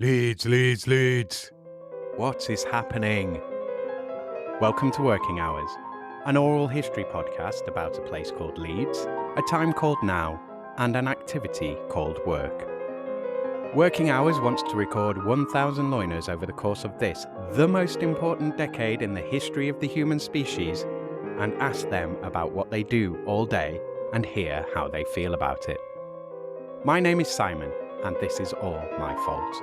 Leeds. What is happening? Welcome to Working Hours, an oral history podcast about a place called Leeds, a time called now, and an activity called work. Working Hours wants to record 1,000 loiners over the course of this, the most important decade in the history of the human species, and ask them about what they do all day and hear how they feel about it. My name is Simon, and this is all my fault.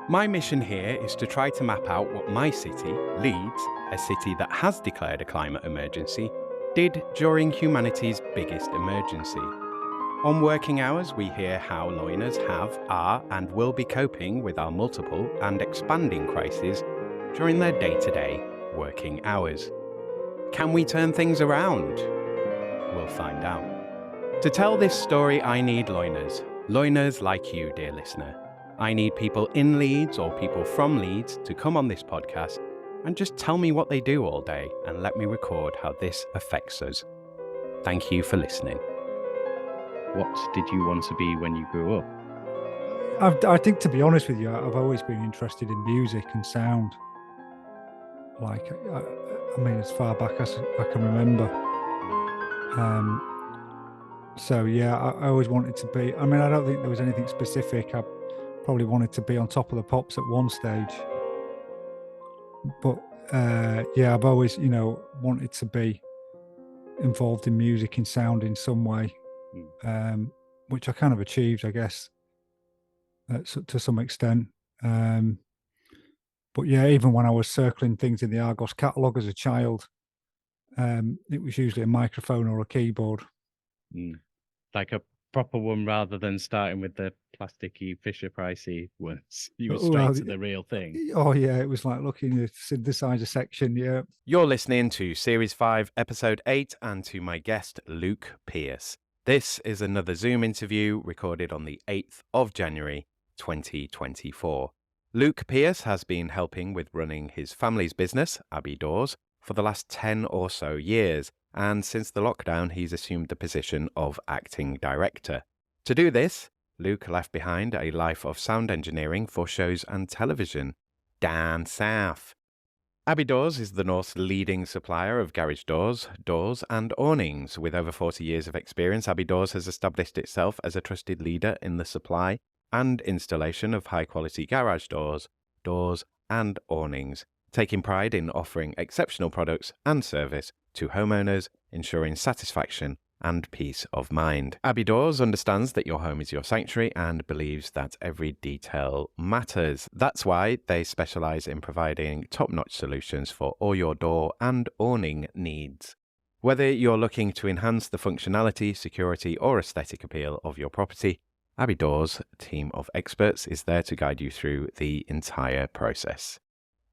My mission here is to try to map out what my city, Leeds, a city that has declared a climate emergency, did during humanity's biggest emergency. On Working Hours, we hear how loiners have, are, and will be coping with our multiple and expanding crises during their day-to-day working hours. Can we turn things around? We'll find out. To tell this story, I need loiners like you, dear listener. I need people in Leeds or people from Leeds to come on this podcast and just tell me what they do all day and let me record how this affects us. Thank you for listening. What did you want to be when you grew up? I think, to be honest with you, I've always been interested in music and sound. Like, I mean, as far back as I can remember. So yeah, I always wanted to be. I mean, I don't think there was anything specific. I probably wanted to be on top of the pops at one stage. But yeah, I've always, wanted to be involved in music and sound in some way, which I kind of achieved, I guess, to some extent. But yeah, even when I was circling things in the Argos catalogue as a child, it was usually a microphone or a keyboard. Like a proper one rather than starting with the plasticky Fisher-Pricey ones. You were straight to the real thing. Oh yeah, it was like looking at the synthesizer section, yeah. You're listening to Series 5, Episode 8, and to my guest, Luke Pearce. This is another Zoom interview recorded on the 8th of January, 2024. Luke Pearce has been helping with running his family's business, Abi Doors, for the last 10 or so years, and since the lockdown, he's assumed the position of acting director. To do this, Luke left behind a life of sound engineering for shows and television. Down south. Abi Doors is the North's leading supplier of garage doors, and awnings. With over 40 years of experience, Abi Doors has established itself as a trusted leader in the supply and installation of high-quality garage doors, and awnings, taking pride in offering exceptional products and service to homeowners, ensuring satisfaction and peace of mind. Abi Doors understands that your home is your sanctuary and believes that every detail matters. That's why they specialise in providing top-notch solutions for all your door and awning needs. Whether you're looking to enhance the functionality, security or aesthetic appeal of your property, Abi Doors' team of experts is there to guide you through the entire process.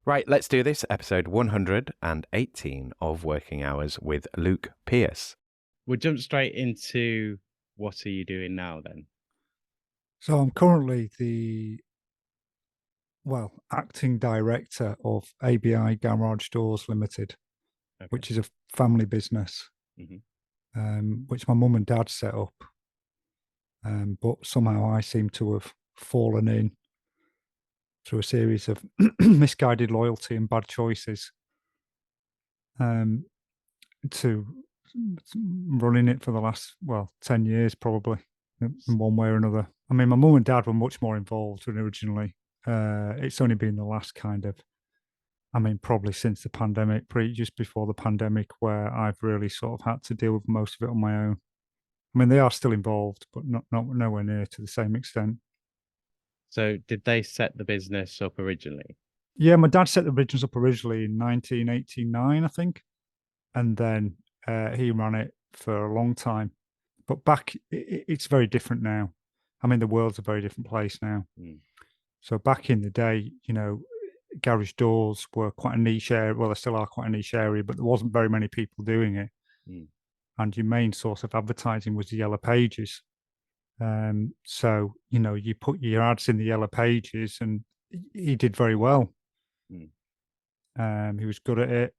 Right, let's do this. Episode 118 of Working Hours with Luke Pearce. We'll jump straight into what are you doing now then? So I'm currently acting director of ABI Garage Doors Limited, which is a family business, which my mum and dad set up. But somehow I seem to have fallen in through a series of misguided loyalty and bad choices to running it for the last 10 years probably, in one way or another. I mean, my mum and dad were much more involved than originally. It's only been the last probably since the pandemic, just before the pandemic, where I've really sort of had to deal with most of it on my own. I mean, they are still involved, but not nowhere near to the same extent. So did they set the business up originally? Yeah, my dad set the business up originally in 1989, I think. And then he ran it for a long time. But it's very different now. I mean, the world's a very different place now. So back in the day, garage doors were quite a niche area. Well, they still are quite a niche area, but there wasn't very many people doing it. And your main source of advertising was the Yellow Pages. So, you put your ads in the Yellow Pages and he did very well. He was good at it.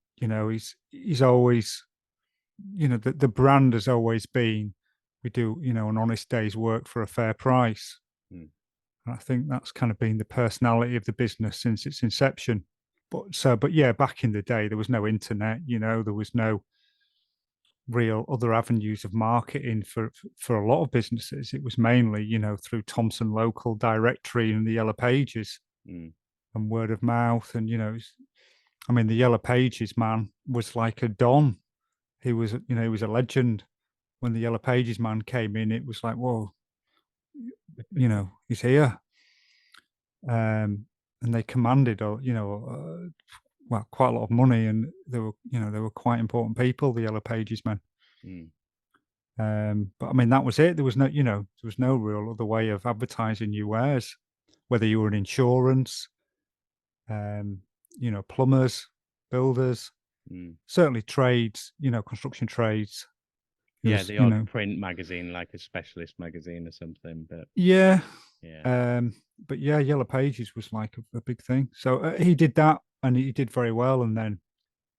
He's always, the brand has always been, we do, an honest day's work for a fair price. And I think that's kind of been the personality of the business since its inception. But yeah, back in the day, there was no internet, there was no real other avenues of marketing for a lot of businesses. It was mainly, through Thomson Local Directory and the Yellow Pages Mm, and word of mouth. And, I mean, the Yellow Pages man was like a don. He was a legend. When the Yellow Pages man came in, it was like, whoa, he's here. And they commanded, well, quite a lot of money, and they were quite important people, the Yellow Pages men. mm, But I mean, that was it. There was no real other way of advertising your wares, whether you were in insurance, um, plumbers, builders, mm. certainly trades, construction trades. It Yeah, was, the odd print magazine, like a specialist magazine or something. But yeah. yeah, But yeah, Yellow Pages was like a big thing. So he did that, and he did very well. And then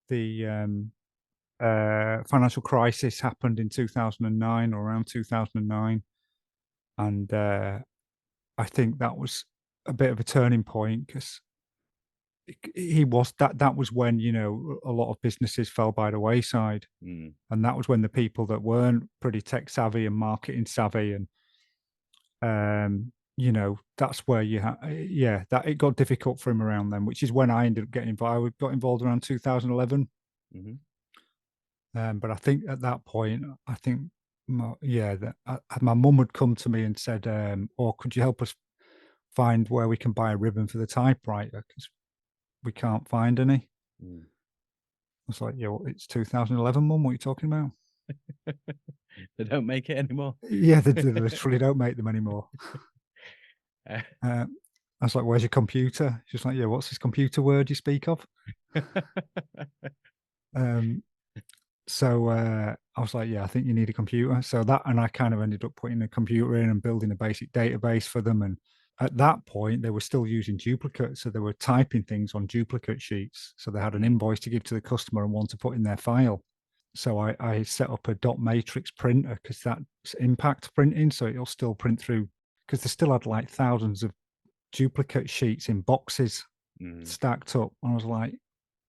the financial crisis happened in 2009 or around 2009, and I think that was a bit of a turning point because he was that was when a lot of businesses fell by the wayside, mm, and that was when the people that weren't pretty tech savvy and marketing savvy and that's where yeah, that it got difficult for him around then, which is when I ended up getting involved. I got involved around 2011. hmm But I think at that point, I think, my mum had come to me and said, "Oh, could you help us find where we can buy a ribbon for the typewriter? Because we can't find any." I mm. was like, "Yeah, well, it's 2011, mum. What are you talking about?" They don't make it anymore. Yeah, they literally don't make them anymore. Uh, Uh, I was like, "Where's your computer?" She's like, "Yeah, what's this computer word you speak of?" Um, So I was like, "Yeah, I think you need a computer." So that, and I kind of ended up putting a computer in and building a basic database for them. And at that point, they were still using duplicates, so they were typing things on duplicate sheets. So they had an mm, invoice to give to the customer and one to put in their file. So I set up a dot matrix printer because that's impact printing, so it'll still print through. Because they still had like thousands of duplicate sheets in boxes mm, stacked up. And I was like,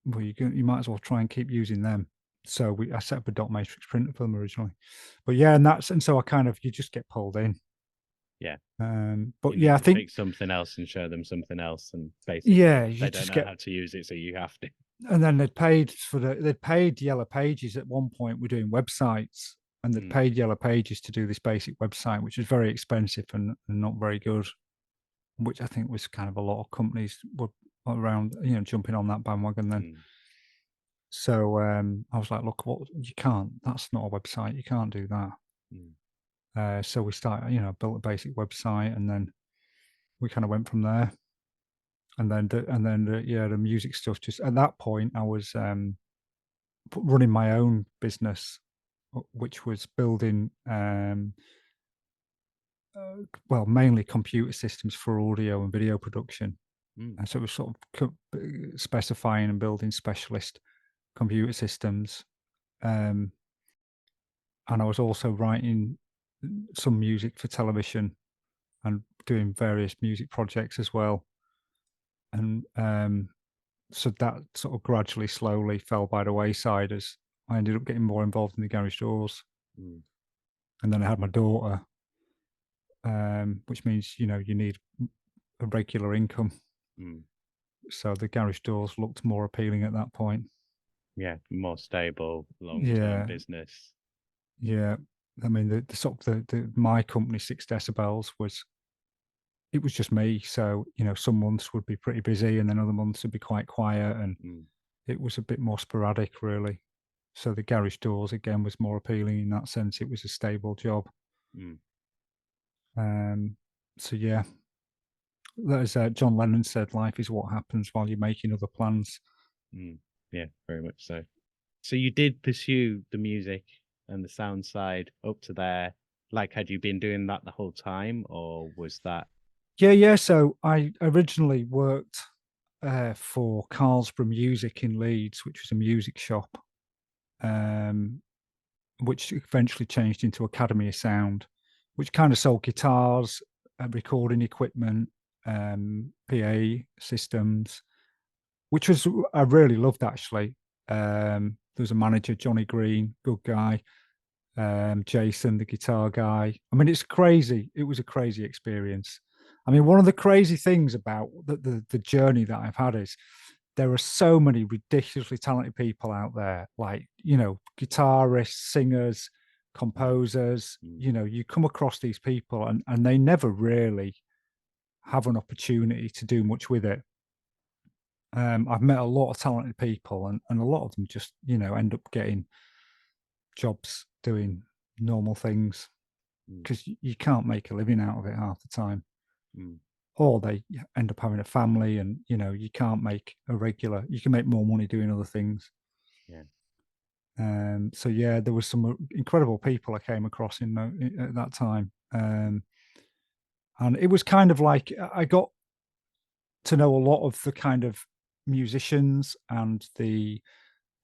"Well, you might as well try and keep using them." So I set up a dot matrix printer for them originally. But yeah, and so I kind of, you just get pulled in. yeah, you But need yeah, I to think, pick something else and show them something else, and yeah, basically you they don't just know get, how to use it, so you have to. and then they'd paid Yellow Pages at one point. We're doing websites, and they'd Mm, paid Yellow Pages to do this basic website, which was very expensive and not very good. Which I think was kind of, a lot of companies were around, jumping on that bandwagon then. mm, So I was like, "Look, what, you can't. That's not a website. You can't do that." mm. So we started, built a basic website, and then we kind of went from there. Yeah, the music stuff. Just at that point, I was running my own business, which was building, well, mainly computer systems for audio and video production. Mm, And so it was sort of specifying and building specialist computer systems. Um, and I was also writing some music for television and doing various music projects as well. And so that sort of gradually, slowly fell by the wayside as I ended up getting more involved in the garage doors. mm, And then I had my daughter, which means, you need a regular income. mm. So the garage doors looked more appealing at that point. Yeah, more stable, long-term Yeah, business. yeah. I mean, the sort of my company, 6 Decibels, it was just me. So, some months would be pretty busy and then other months would be quite quiet. And Mm, it was a bit more sporadic, really. So the garage doors, again, was more appealing in that sense. It was a stable job. mm, Um, so yeah, as John Lennon said, life is what happens while you're making other plans. mm. Yeah, very much so. So you did pursue the music and the sound side up to there. Like, had you been doing that the whole time, or was that? Yeah, yeah. So I originally worked for Carlsborough Music in Leeds, which was a music shop, um, which eventually changed into Academy of Sound, which kind of sold guitars, recording equipment, PA systems, which was I really loved actually. There was a manager, Johnny Green, good guy. Jason, the guitar guy. I mean, it's crazy. It was a crazy experience. I mean, one of the crazy things about the journey that I've had is there are so many ridiculously talented people out there, like, you know, guitarists, singers, composers. You know, you come across these people and they never really have an opportunity to do much with it. I've met a lot of talented people, and a lot of them just, you know, end up getting jobs doing normal things because you can't make a living out of it half the time. Or they end up having a family, and you know, you can't make you can make more money doing other things. So yeah, there was some incredible people I came across at that time. And it was kind of like I got to know a lot of the kind of musicians and the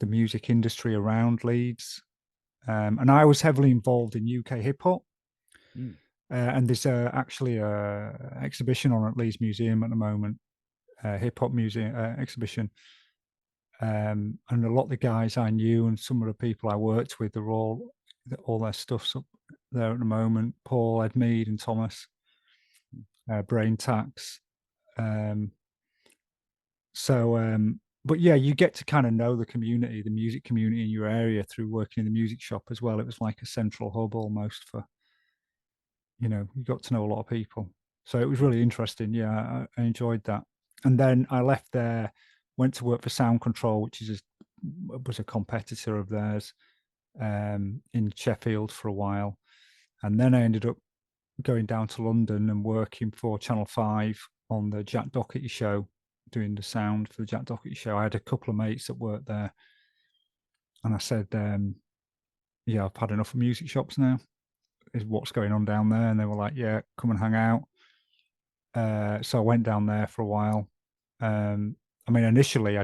music industry around Leeds. And I was heavily involved in UK hip hop. And there's actually a exhibition on at Leeds Museum at the moment, hip hop museum exhibition. And a lot of the guys I knew and some of the people I worked with are all their stuff's up there at the moment. Paul, Ed Mead, and Thomas, Brain Tax. But yeah, you get to kind of know the community, the music community in your area through working in the music shop as well. It was like a central hub almost for, you know, you got to know a lot of people. So it was really interesting. Yeah, I enjoyed that. And then I left there, went to work for Sound Control, which was a competitor of theirs, in Sheffield for a while. And then I ended up going down to London and working for Channel 5 on the Jack Doherty show, doing the sound for the Jack Doherty show. I had a couple of mates that worked there. And I said, yeah, I've had enough of music shops now. Is what's going on down there? And they were like, yeah, come and hang out. So I went down there for a while. I mean, initially,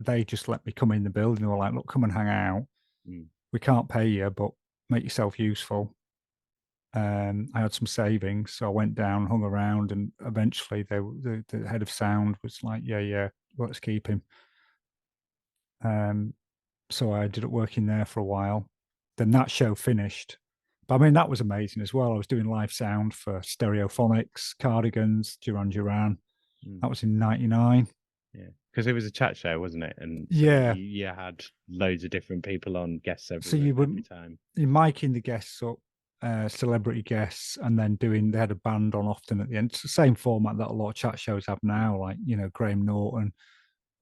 they just let me come in the building. They were like, look, come and hang out. We can't pay you, but make yourself useful. I had some savings, so I went down, hung around, and eventually the head of sound was like, yeah, let's keep him. So I ended up working there for a while. Then that show finished. But I mean, that was amazing as well. I was doing live sound for Stereophonics, Cardigans, Duran Duran. That was in '99. Yeah, because it was a chat show, wasn't it? And so yeah, you had loads of different people on, guests every time. You're miking the guests up, celebrity guests, and then they had a band on often at the end. It's the same format that a lot of chat shows have now, like, you know, Graham Norton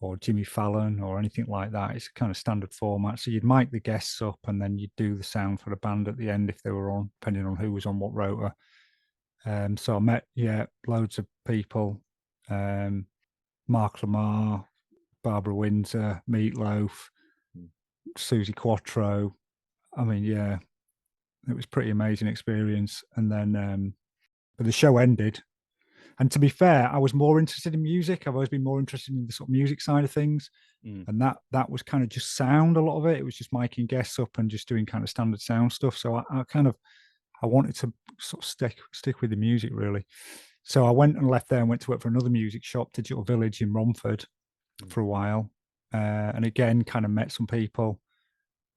or Jimmy Fallon or anything like that. It's a kind of standard format. So you'd mic the guests up and then you'd do the sound for the band at the end if they were on, depending on who was on what rota. So I met, loads of people. Mark Lamar, Barbara Windsor, Meatloaf, Susie Quattro. I mean, yeah, it was a pretty amazing experience. And then, but the show ended. And to be fair, I was more interested in music. I've always been more interested in the sort of music side of things. And that was kind of just sound, a lot of it. It was just miking guests up and just doing kind of standard sound stuff. So I wanted to sort of stick with the music, really. So I went and left there and went to work for another music shop, Digital Village in Romford, for a while. And again, kind of met some people,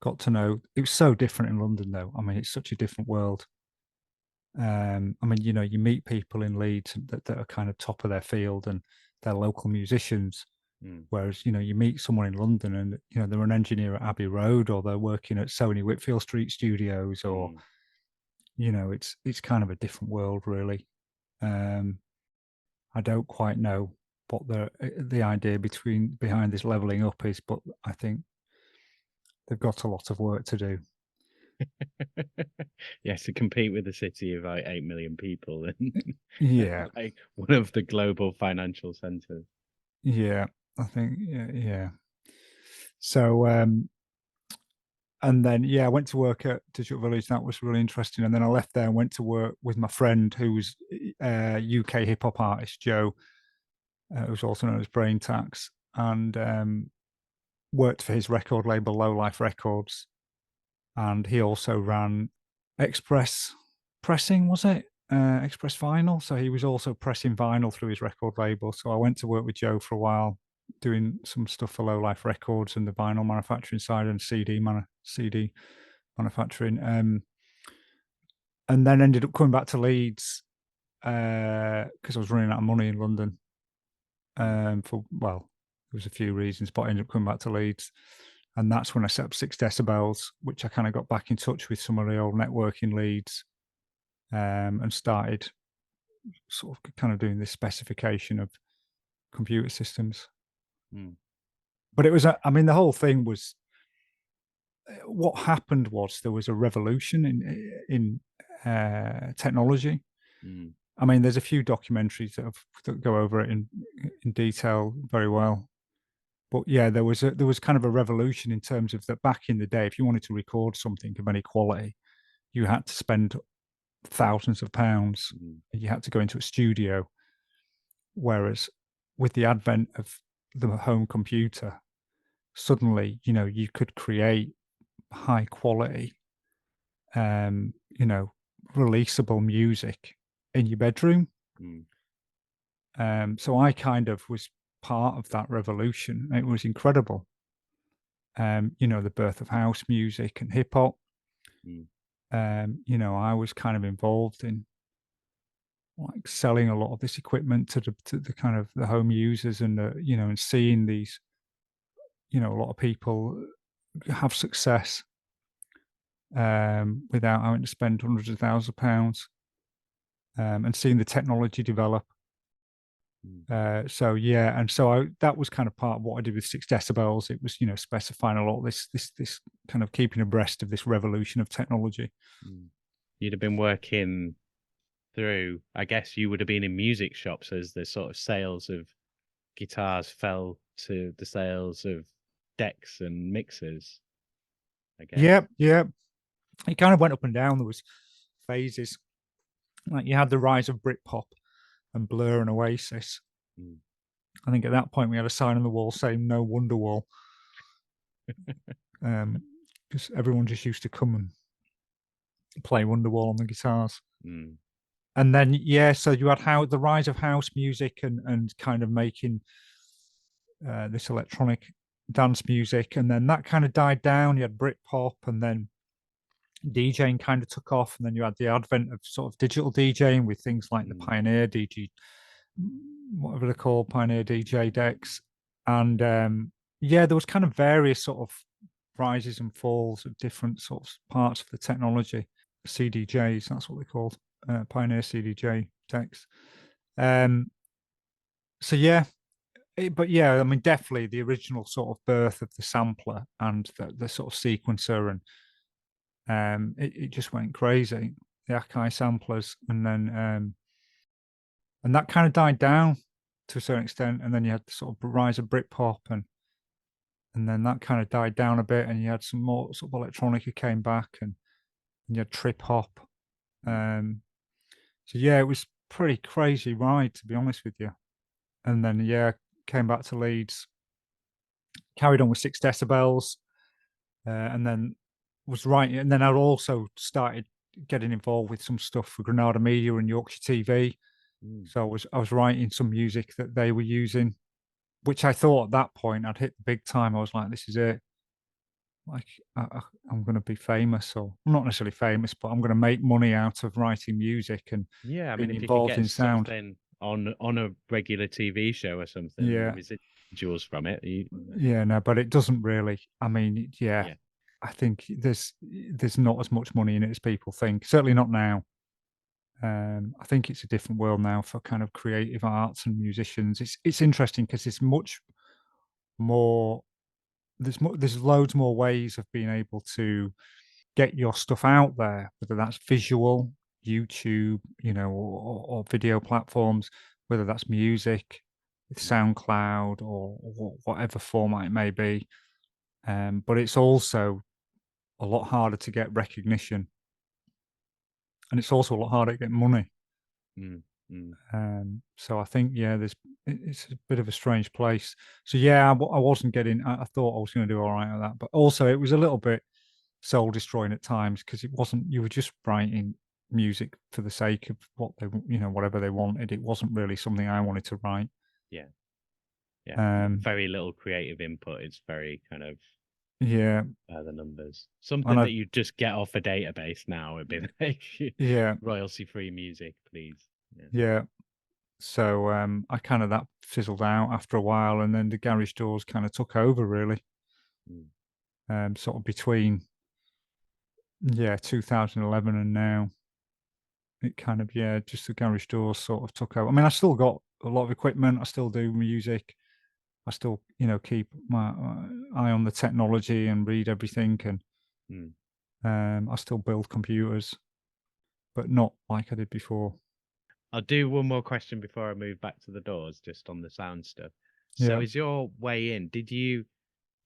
got to know. It was so different in London, though. I mean, it's such a different world. I mean, you know, you meet people in Leeds that are kind of top of their field and they're local musicians. Whereas, you know, you meet someone in London and, you know, they're an engineer at Abbey Road or they're working at Sony Whitfield Street Studios or, you know, it's kind of a different world, really. I don't quite know what the idea behind this leveling up is, but I think they've got a lot of work to do. Yes, to compete with a city of like 8 million people and yeah, like one of the global financial centers. Yeah, I think yeah. So and then I went to work at Digital Village. That was really interesting. And then I left there and went to work with my friend who was a UK hip hop artist, Joe, who's also known as Brain Tax, and worked for his record label, Low Life Records. And he also ran Express Pressing, was it? Express Vinyl. So he was also pressing vinyl through his record label. So I went to work with Joe for a while, doing some stuff for Low Life Records and the vinyl manufacturing side and CD manufacturing. And then ended up coming back to Leeds because I was running out of money in London. For well, there was a few reasons, but I ended up coming back to Leeds. And that's when I set up 6 Decibels, which I kind of got back in touch with some of the old networking leads, and started sort of kind of doing this specification of computer systems. But it was, I mean, the whole thing was, what happened was there was a revolution in technology. I mean, there's a few documentaries that go over it in detail very well. But yeah, there was kind of a revolution in terms of that. Back in the day, if you wanted to record something of any quality, you had to spend thousands of pounds. You had to go into a studio. Whereas with the advent of the home computer, suddenly, you could create high quality, releasable music in your bedroom. So I kind of was part of that revolution. It was incredible. The birth of house music and hip hop. I was kind of involved in like selling a lot of this equipment to the kind of the home users and and seeing these, a lot of people have success without having to spend hundreds of thousands of pounds, and seeing the technology develop. So yeah, and so that was kind of part of what I did with 6 Decibels. It was, specifying a lot of this kind of keeping abreast of this revolution of technology. You'd have been working through, I guess you would have been in music shops as the sort of sales of guitars fell to the sales of decks and mixers, I guess. Yeah. It kind of went up and down. There was phases. Like you had the rise of Britpop and Blur and Oasis. I think at that point we had a sign on the wall saying "No Wonderwall," because everyone just used to come and play Wonderwall on the guitars. And then so you had the rise of house music and kind of making this electronic dance music, and then that kind of died down. You had Britpop, and then DJing kind of took off, and then you had the advent of sort of digital DJing with things like the Pioneer DJ, whatever they're called, Pioneer DJ decks, and there was kind of various sort of rises and falls of different sort of parts of the technology. CDJs, that's what they're called, Pioneer CDJ decks. So yeah, but yeah, I mean, definitely the original sort of birth of the sampler and the sort of sequencer, and it just went crazy. The Akai samplers, and then and that kind of died down to a certain extent, and then you had the sort of rise of Britpop, and then that kind of died down a bit, and you had some more sort of electronica came back, and you had trip hop. So yeah, it was pretty crazy ride, to be honest with you. And then came back to Leeds, carried on with 6 Decibels, and then was writing. And then I also started getting involved with some stuff for Granada Media and Yorkshire TV. So I was writing some music that they were using, which I thought at that point I'd hit the big time. I was like, this is it. Like I'm going to be famous, or not necessarily famous, but I'm going to make money out of writing music and I being mean, if you could involved get in sound. something on a regular TV show or something, residuals from it. No, but it doesn't really. I mean, I think there's not as much money in it as people think. Certainly not now. I think it's a different world now for kind of creative arts and musicians. It's interesting because it's much more. There's loads more ways of being able to get your stuff out there, whether that's visual, YouTube, or video platforms, whether that's music with SoundCloud or whatever format it may be. But it's also a lot harder to get recognition, and it's also a lot harder to get money. So I think it's a bit of a strange place. So I wasn't getting. I thought I was going to do all right at that, but also it was a little bit soul destroying at times because it wasn't. You were just writing music for the sake of what they, whatever they wanted. It wasn't really something I wanted to write. Yeah. Yeah. Um, Very little creative input. It's very kind of yeah, the numbers. and Something that you just get off a database now. It'd be like yeah, royalty-free music, please. Yeah. yeah. So I kind of that fizzled out after a while, and then the garage doors kind of took over really. Mm. Sort of between 2011 and now, it kind of just the garage doors sort of took over. I mean, I still got a lot of equipment. I still do music. I still keep my eye on the technology and read everything, and Mm. I still build computers, but not like I did before. I'll do one more question before I move back to the doors, just on the sound stuff. So, Yeah. is your way in? Did you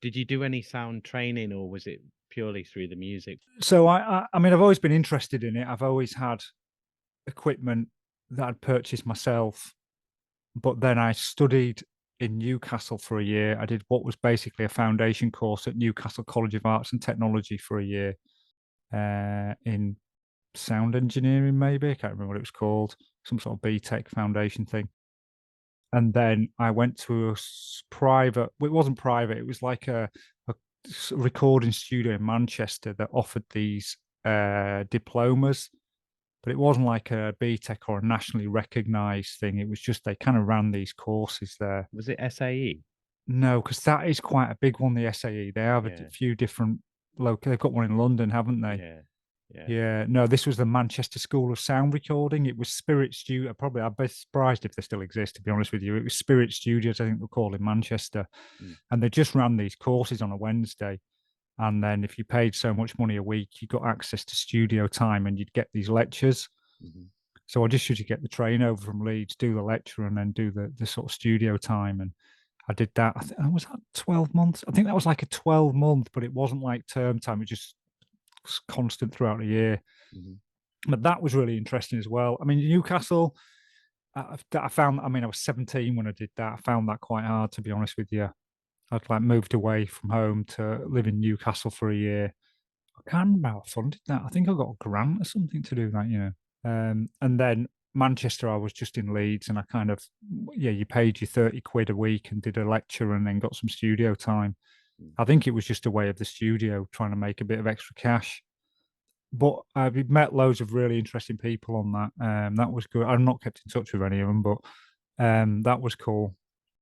do any sound training, or was it purely through the music? So I mean, I've always been interested in it. I've always had equipment that I'd purchased myself, but then I studied in Newcastle for a year. I did what was basically a foundation course at Newcastle College of Arts and Technology for a year in sound engineering, maybe. I can't remember what it was called, some sort of BTEC foundation thing. And then I went to a private, well, it wasn't private, it was like a recording studio in Manchester that offered these diplomas, but it wasn't like a BTEC or a nationally recognized thing. It was just they kind of ran these courses there. Was it SAE? No, because that is quite a big one, the SAE. They have a Yeah, few different local, they've got one in London, haven't they? yeah, yeah. Yeah, no, this was the Manchester School of Sound Recording. It was Spirit Studio. Probably, I'd be surprised if they still exist, to be honest with you. It was Spirit Studios, I think they're called in Manchester. Mm, And they just ran these courses on a Wednesday. And then if you paid so much money a week, you got access to studio time and you'd get these lectures. mhm, So I just used to get the train over from Leeds, do the lecture, and then do the sort of studio time. And I did that. I was that 12 months. I think that was like a 12-month, but it wasn't like term time. It just was constant throughout the year. mhm, But that was really interesting as well. I mean, Newcastle, I found, I mean, I was 17 when I did that. I found that quite hard, to be honest with you. I'd like moved away from home to live in Newcastle for a year. I can't remember how I funded that. I think I got a grant or something to do that. And then Manchester, I was just in Leeds and I kind of, you paid your 30 quid a week and did a lecture and then got some studio time. mm. I think it was just a way of the studio trying to make a bit of extra cash. But I've met loads of really interesting people on that. That was good. I've not kept in touch with any of them, but that was cool.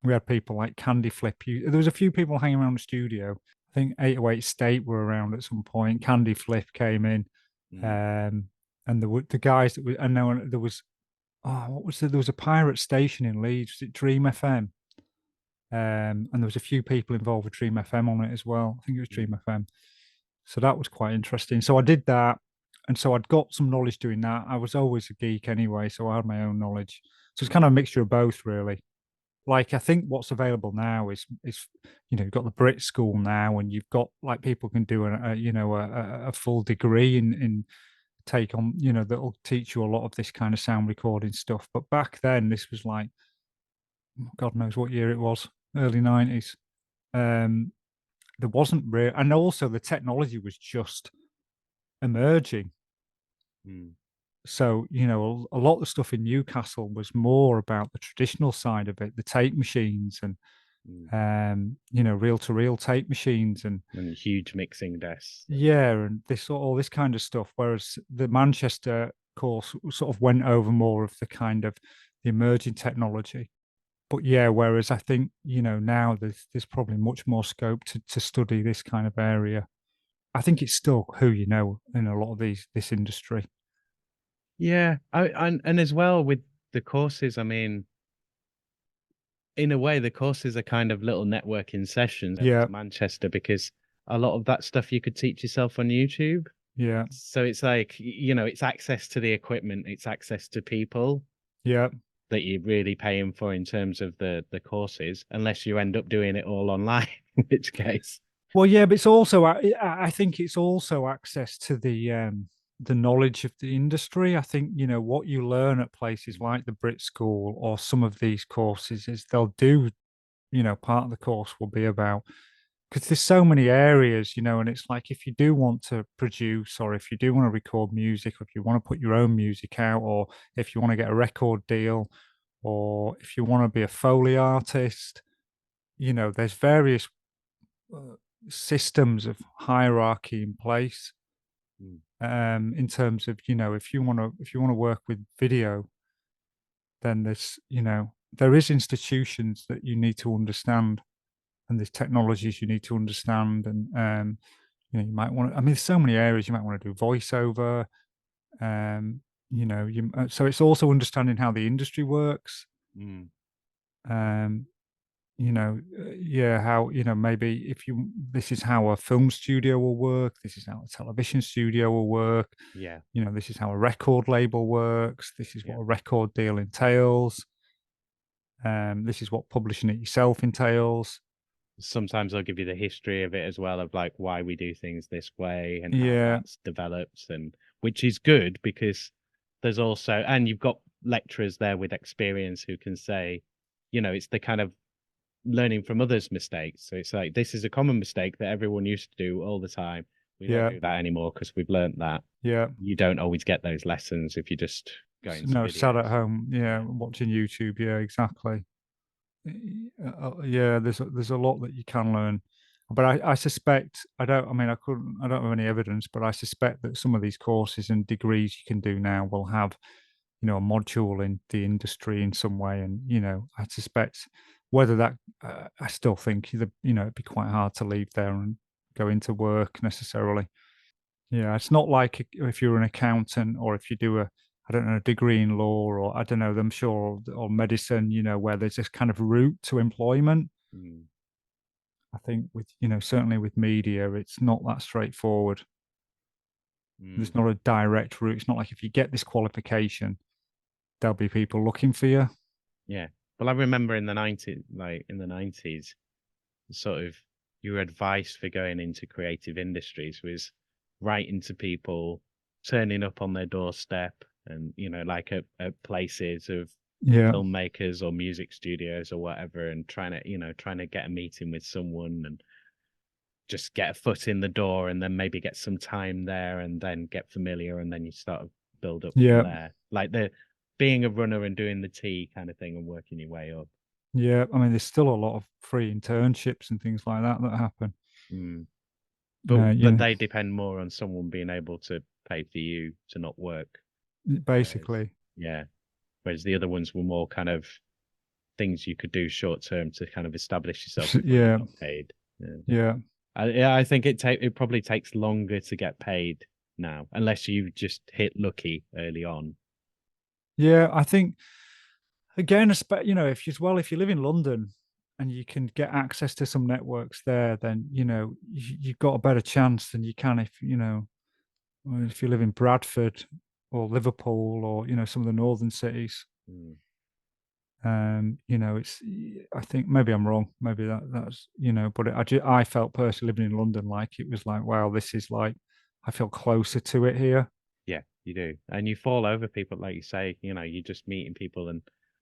We had people like Candy Flip. There was a few people hanging around the studio. I think 808 State were around at some point. Candy Flip came in, Mm, and the guys that were, and there was, what was there? There was a pirate station in Leeds. Was it Dream FM? And there was a few people involved with Dream FM on it as well. I think it was mm, Dream FM. So that was quite interesting. So I did that. And so I'd got some knowledge doing that. I was always a geek anyway, so I had my own knowledge. So it's kind of a mixture of both, really. Like I think what's available now is you've got the Brit School now, and you've got like people can do a full degree in take on that'll teach you a lot of this kind of sound recording stuff. But back then, this was like God knows what year it was, early 90s. Um, there wasn't real, and also the technology was just emerging. mm, So, a lot of the stuff in Newcastle was more about the traditional side of it, the tape machines and, mm. reel to reel tape machines and, And huge mixing desks. and all this kind of stuff. Whereas the Manchester course sort of went over more of the kind of the emerging technology. But yeah, whereas I think, now there's probably much more scope to study this kind of area. I think it's still who you know in a lot of this industry. Yeah, and as well with the courses, I mean, in a way, the courses are kind of little networking sessions Yeah, to Manchester because a lot of that stuff you could teach yourself on YouTube. yeah, So it's like, it's access to the equipment, it's access to people yeah. that you're really paying for in terms of the courses, unless you end up doing it all online, in which case. Well, yeah, but it's also I think it's also access to the knowledge of the industry. I think what you learn at places like the Brit School or some of these courses is they'll do part of the course will be about because there's so many areas, you know, and it's like if you do want to produce, or if you do want to record music, or if you want to put your own music out, or if you want to get a record deal, or if you want to be a Foley artist, you know, there's various uh, systems of hierarchy in place. Mm. In terms of, you know, if you want to work with video, then there's, you know, there is institutions that you need to understand, and there's technologies you need to understand, and you know, you might want to, I mean, there's so many areas you might want to do voiceover, um, you know, so it's also understanding how the industry works, Mm. um, you know, yeah, how, you know, maybe if you, this is how a film studio will work, this is how a television studio will work, Yeah. you know, this is how a record label works, this is Yeah. what a record deal entails, this is what publishing it yourself entails. Sometimes I'll give you the history of it as well, of like why we do things this way and how Yeah, that's developed, and which is good because there's also, and you've got lecturers there with experience who can say, you know, it's the kind of learning from others' mistakes. So it's like this is a common mistake that everyone used to do all the time. We don't yeah, do that anymore because we've learned that. yeah. You don't always get those lessons if you just go into No, sat at videos. home, yeah, Yeah. watching YouTube, yeah, exactly. Yeah, there's a lot that you can learn, but I suspect, I don't. I mean, I don't have any evidence, but I suspect that some of these courses and degrees you can do now will have, you know, a module in the industry in some way, and you know, I suspect whether that, I still think that, you know, it'd be quite hard to leave there and go into work necessarily. Yeah, it's not like if you're an accountant, or if you do a, I don't know, a degree in law, or I don't know, I'm sure, or medicine, you know, where there's this kind of route to employment. Mm. I think with, you know, certainly with media, it's not that straightforward. Mm. There's not a direct route. It's not like if you get this qualification, there'll be people looking for you. Yeah. Well, I remember in the 90s, like in the 90s, sort of your advice for going into creative industries was writing to people, turning up on their doorstep, and you know, like at places of Yeah, filmmakers or music studios or whatever, and trying to, you know, trying to get a meeting with someone and just get a foot in the door, and then maybe get some time there, and then get familiar, and then you start to build up from yeah, there, like the being a runner and doing the tea kind of thing and working your way up. yeah. I mean, there's still a lot of free internships and things like that that happen. Mm. You But know, they depend more on someone being able to pay for you to not work. Whereas, basically. yeah, whereas the other ones were more kind of things you could do short term to kind of establish yourself before you Yeah, got paid. Yeah, yeah, yeah, I think it probably takes longer to get paid now, unless you just hit lucky early on. yeah. I think, again, you know, if you, well, if you live in London and you can get access to some networks there, then you know you've got a better chance than you can if, you know, if you live in Bradford or Liverpool, or you know, some of the northern cities. Mm, You know, it's, I think maybe I'm wrong. Maybe that's, you know, but I felt personally living in London, like it was like, wow, this is like, I feel closer to it here. yeah, you do, and you fall over people, like you say. You know, you're just meeting people,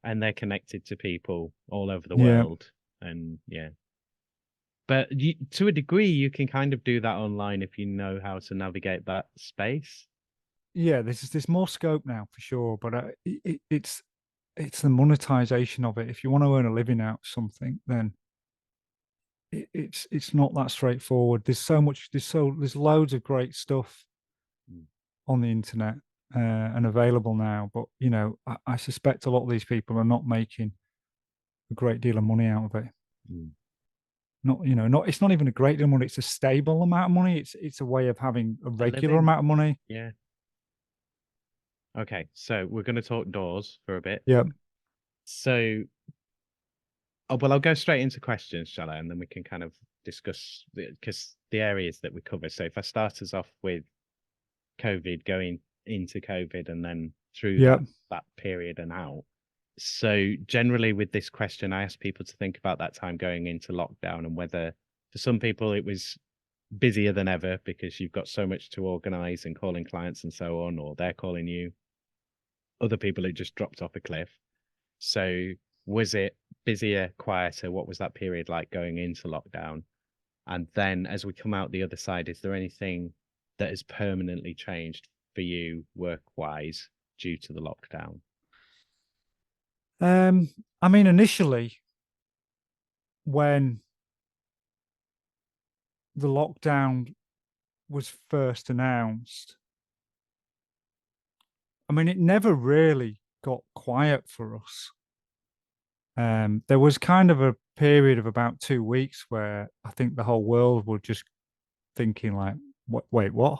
and they're connected to people all over the Yeah, world, and yeah. But to a degree, you can kind of do that online if you know how to navigate that space. yeah. There's more scope now for sure, but it's the monetization of it. If you want to earn a living out of something, then it's not that straightforward. There's so much. There's loads of great stuff Mm, on the internet, and available now. But you know, I suspect a lot of these people are not making a great deal of money out of it. mm. Not, you know, not, it's not even a great deal of money. It's a stable amount of money. It's a way of having a A regular living. amount of money. Yeah. Okay. So we're going to talk doors for a bit. Yeah, So, oh, well, I'll go straight into questions, shall I? And then we can kind of discuss because the areas that we cover. So if I start us off with COVID, going into COVID, and then through yeah, that period and out. So generally with this question, I ask people to think about that time going into lockdown and whether for some people it was busier than ever because you've got so much to organize and calling clients and so on, or they're calling you. Other people it just dropped off a cliff. So was it busier, quieter? What was that period like going into lockdown? And then as we come out the other side, is there anything that has permanently changed for you work-wise due to the lockdown? I mean, initially, when the lockdown was first announced, I mean, it never really got quiet for us. There was kind of a period of about 2 weeks where I think the whole world were just thinking like, wait, what?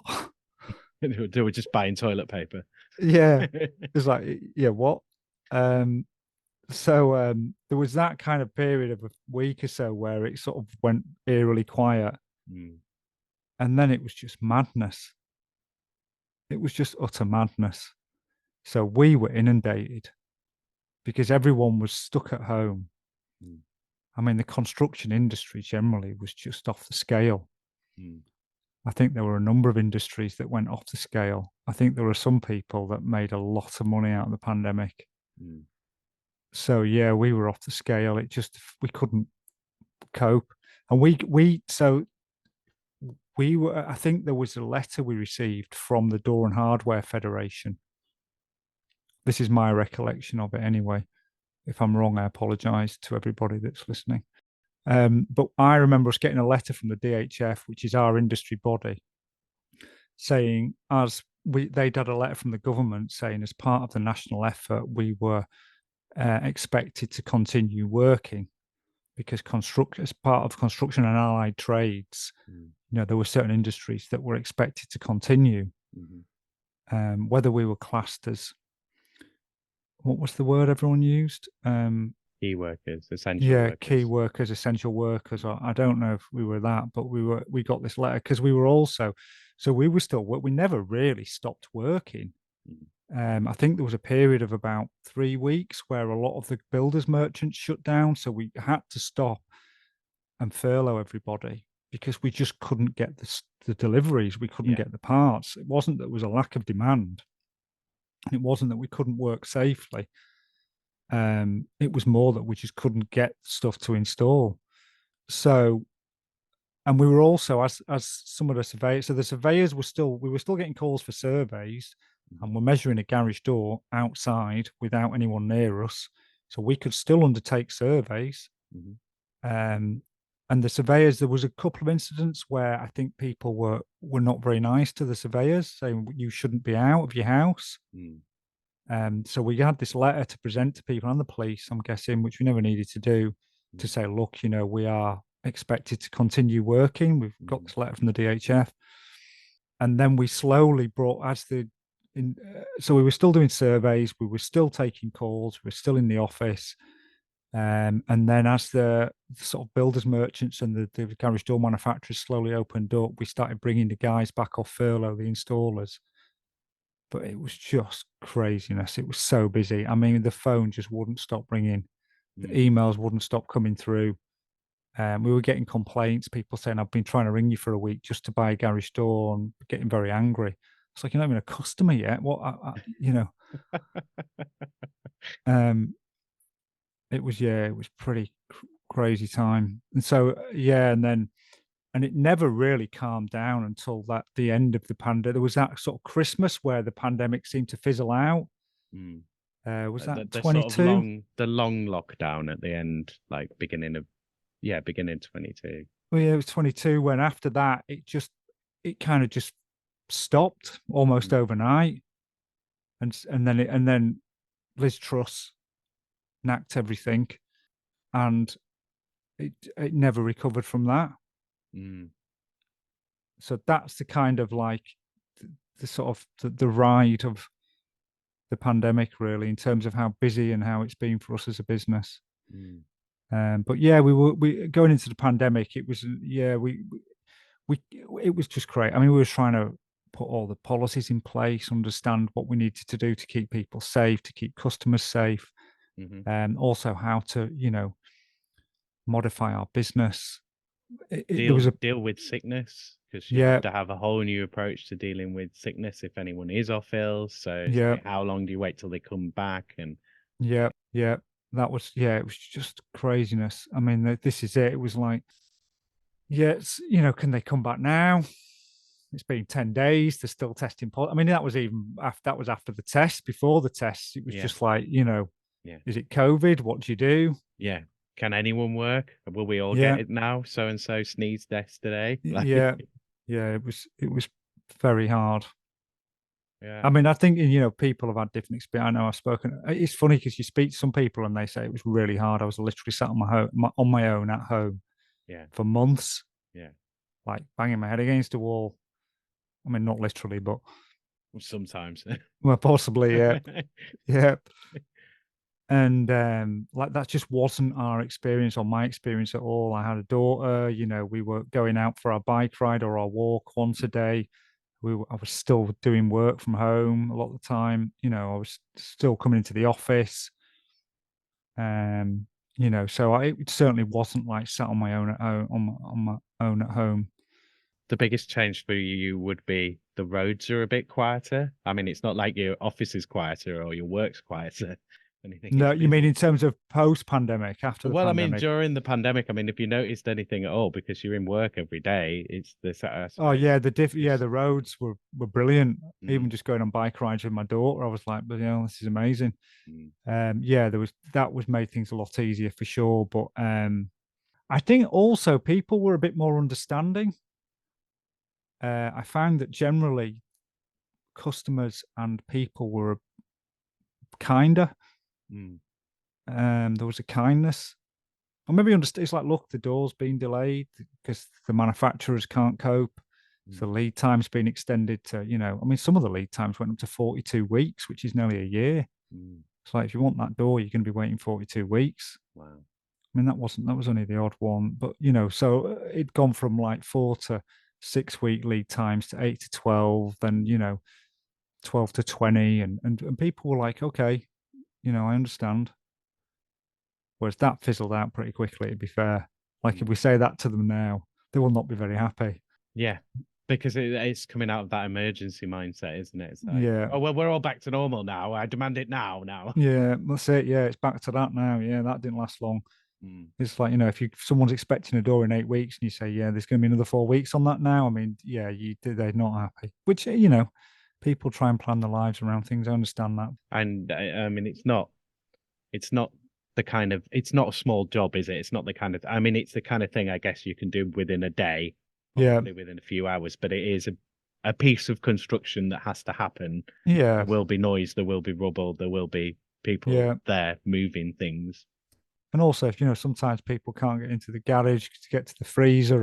They were just buying toilet paper. Yeah. It's like, yeah, what? Um, so there was that kind of period of a week or so where it sort of went eerily quiet. Mm, And then it was just madness. It was just utter madness. So we were inundated because everyone was stuck at home. mm, I mean, the construction industry generally was just off the scale. mm, I think there were a number of industries that went off the scale. I think there were some people that made a lot of money out of the pandemic. mm. So yeah, we were off the scale. It just we couldn't cope. And we were, I think there was a letter we received from the Door and Hardware Federation. This is my recollection of it anyway. If I'm wrong, I apologize to everybody that's listening. But I remember us getting a letter from the DHF, which is our industry body, saying they'd had a letter from the government saying as part of the national effort, we were expected to continue working because as part of construction and allied trades, there were certain industries that were expected to continue. Whether we were classed as, what was the word everyone used? Key workers, essential Yeah, key workers. workers, essential workers. I don't know if we were that, but we got this letter because we were also, so we were still we never really stopped working. I think there was a period of about 3 weeks where a lot of the builders merchants shut down, so we had to stop and furlough everybody because we just couldn't get the deliveries, we couldn't Yeah. get the parts. It wasn't that there was a lack of demand, it wasn't that we couldn't work safely. It was more that we just couldn't get stuff to install. So, and we were also, as some of the surveyors, so the surveyors we were still getting calls for surveys, and we're measuring a garage door outside without anyone near us, so we could still undertake surveys. Um, and the surveyors, there was a couple of incidents where I think people were not very nice to the surveyors, saying you shouldn't be out of your house. So we had this letter to present to people and the police, I'm guessing, which we never needed to do, to say, look, we are expected to continue working. We've got this letter from the DHF. And then we slowly brought, so we were still doing surveys, we were still taking calls, we were still in the office. And then as the sort of builders merchants and the garage door manufacturers slowly opened up, we started bringing the guys back off furlough, the installers. But it was just craziness. It was so busy. I mean, the phone just wouldn't stop ringing. The emails wouldn't stop coming through. We were getting complaints, people saying, I've been trying to ring you for a week just to buy a garage door, and getting very angry. It's like, you're not even a customer yet. Um, it was pretty crazy time. And so, yeah, and it never really calmed down until the end of the pandemic. There was that sort of Christmas where the pandemic seemed to fizzle out. Was that The sort of 22? the long lockdown at the end, like beginning 22. Well, yeah, it was 22. When after that, it kind of just stopped almost overnight, and then Liz Truss knacked everything, and it never recovered from that. So that's the kind of like the sort of the ride of the pandemic, really, in terms of how busy and how it's been for us as a business. But yeah, we going into the pandemic. It was we it was just great. I mean, we were trying to put all the policies in place, understand what we needed to do to keep people safe, to keep customers safe, and also how to modify our business. There was Deal with sickness, because you have yeah, to have a whole new approach to dealing with sickness if anyone is off ill. So it's yeah, like, how long do you wait till they come back? And yeah. That was it was just craziness. I mean, this is it. It was like yeah, can they come back now? It's been 10 days. They're still testing. I mean, that was even after the test. Before the test, it was Yeah, just like, yeah, is it COVID? What do you do? yeah. Can anyone work? Will we all get Yeah, it now? So and so sneezed yesterday. Like, yeah, yeah. It was very hard. yeah, I mean, I think people have had different experience. I know I've spoken. It's funny because you speak to some people and they say it was really hard. I was literally sat on my own at home yeah, for months, yeah. like banging my head against a wall. I mean, not literally, but Sometimes. well, possibly, yeah, yeah. And like that just wasn't our experience or my experience at all. I had a daughter. We were going out for our bike ride or our walk once a day. I was still doing work from home a lot of the time. I was still coming into the office. Um, so it certainly wasn't like sat on my own at home on my own at home. The biggest change for you would be the roads are a bit quieter. I mean, it's not like your office is quieter or your work's quieter. Anything No, is you mean busy. in terms of post pandemic, after the Well, I mean, pandemic? during the pandemic, I mean, if you noticed anything at all, because you're in work every day, it's this, I Oh suppose, yeah, just, the roads were brilliant. Even mm, just going on bike rides with my daughter, I was like, but this is amazing. mm, Yeah, that was made things a lot easier for sure. But I think also people were a bit more understanding. I found that generally customers and people were kinder. mm, There was a kindness. Or maybe understand. It's like, look, the door's been delayed because the manufacturers can't cope. So mm, the lead time's been extended to, I mean, some of the lead times went up to 42 weeks, which is nearly a year. mm. It's like if you want that door, you're going to be waiting 42 weeks. Wow. I mean, that was only the odd one, but so it'd gone from like 4 to 6 week lead times to 8 to 12, then Mm, 12 to 20, and people were like, okay, I understand. Whereas that fizzled out pretty quickly, to be fair. Like if mm. we say that to them now, they will not be very happy. Yeah, because it's coming out of that emergency mindset, isn't it? It's like, Yeah. oh, well, we're all back to normal now. I demand it now, now. Yeah, that's it. Yeah, it's back to that now. Yeah, that didn't last long. Mm, It's like, if someone's expecting a door in 8 weeks and you say, yeah, there's going to be another 4 weeks on that now. I mean, yeah, they're not happy, which, people try and plan their lives around things. I understand that. and I mean, it's not the kind of, it's not a small job, is it? It's not the kind of, I mean, it's the kind of thing I guess you can do within a day, Yeah. possibly within a few hours, but it is a piece of construction that has to happen. Yeah. There will be noise, there will be rubble, there will be people Yeah. there moving things. And also, if, sometimes people can't get into the garage to get to the freezer,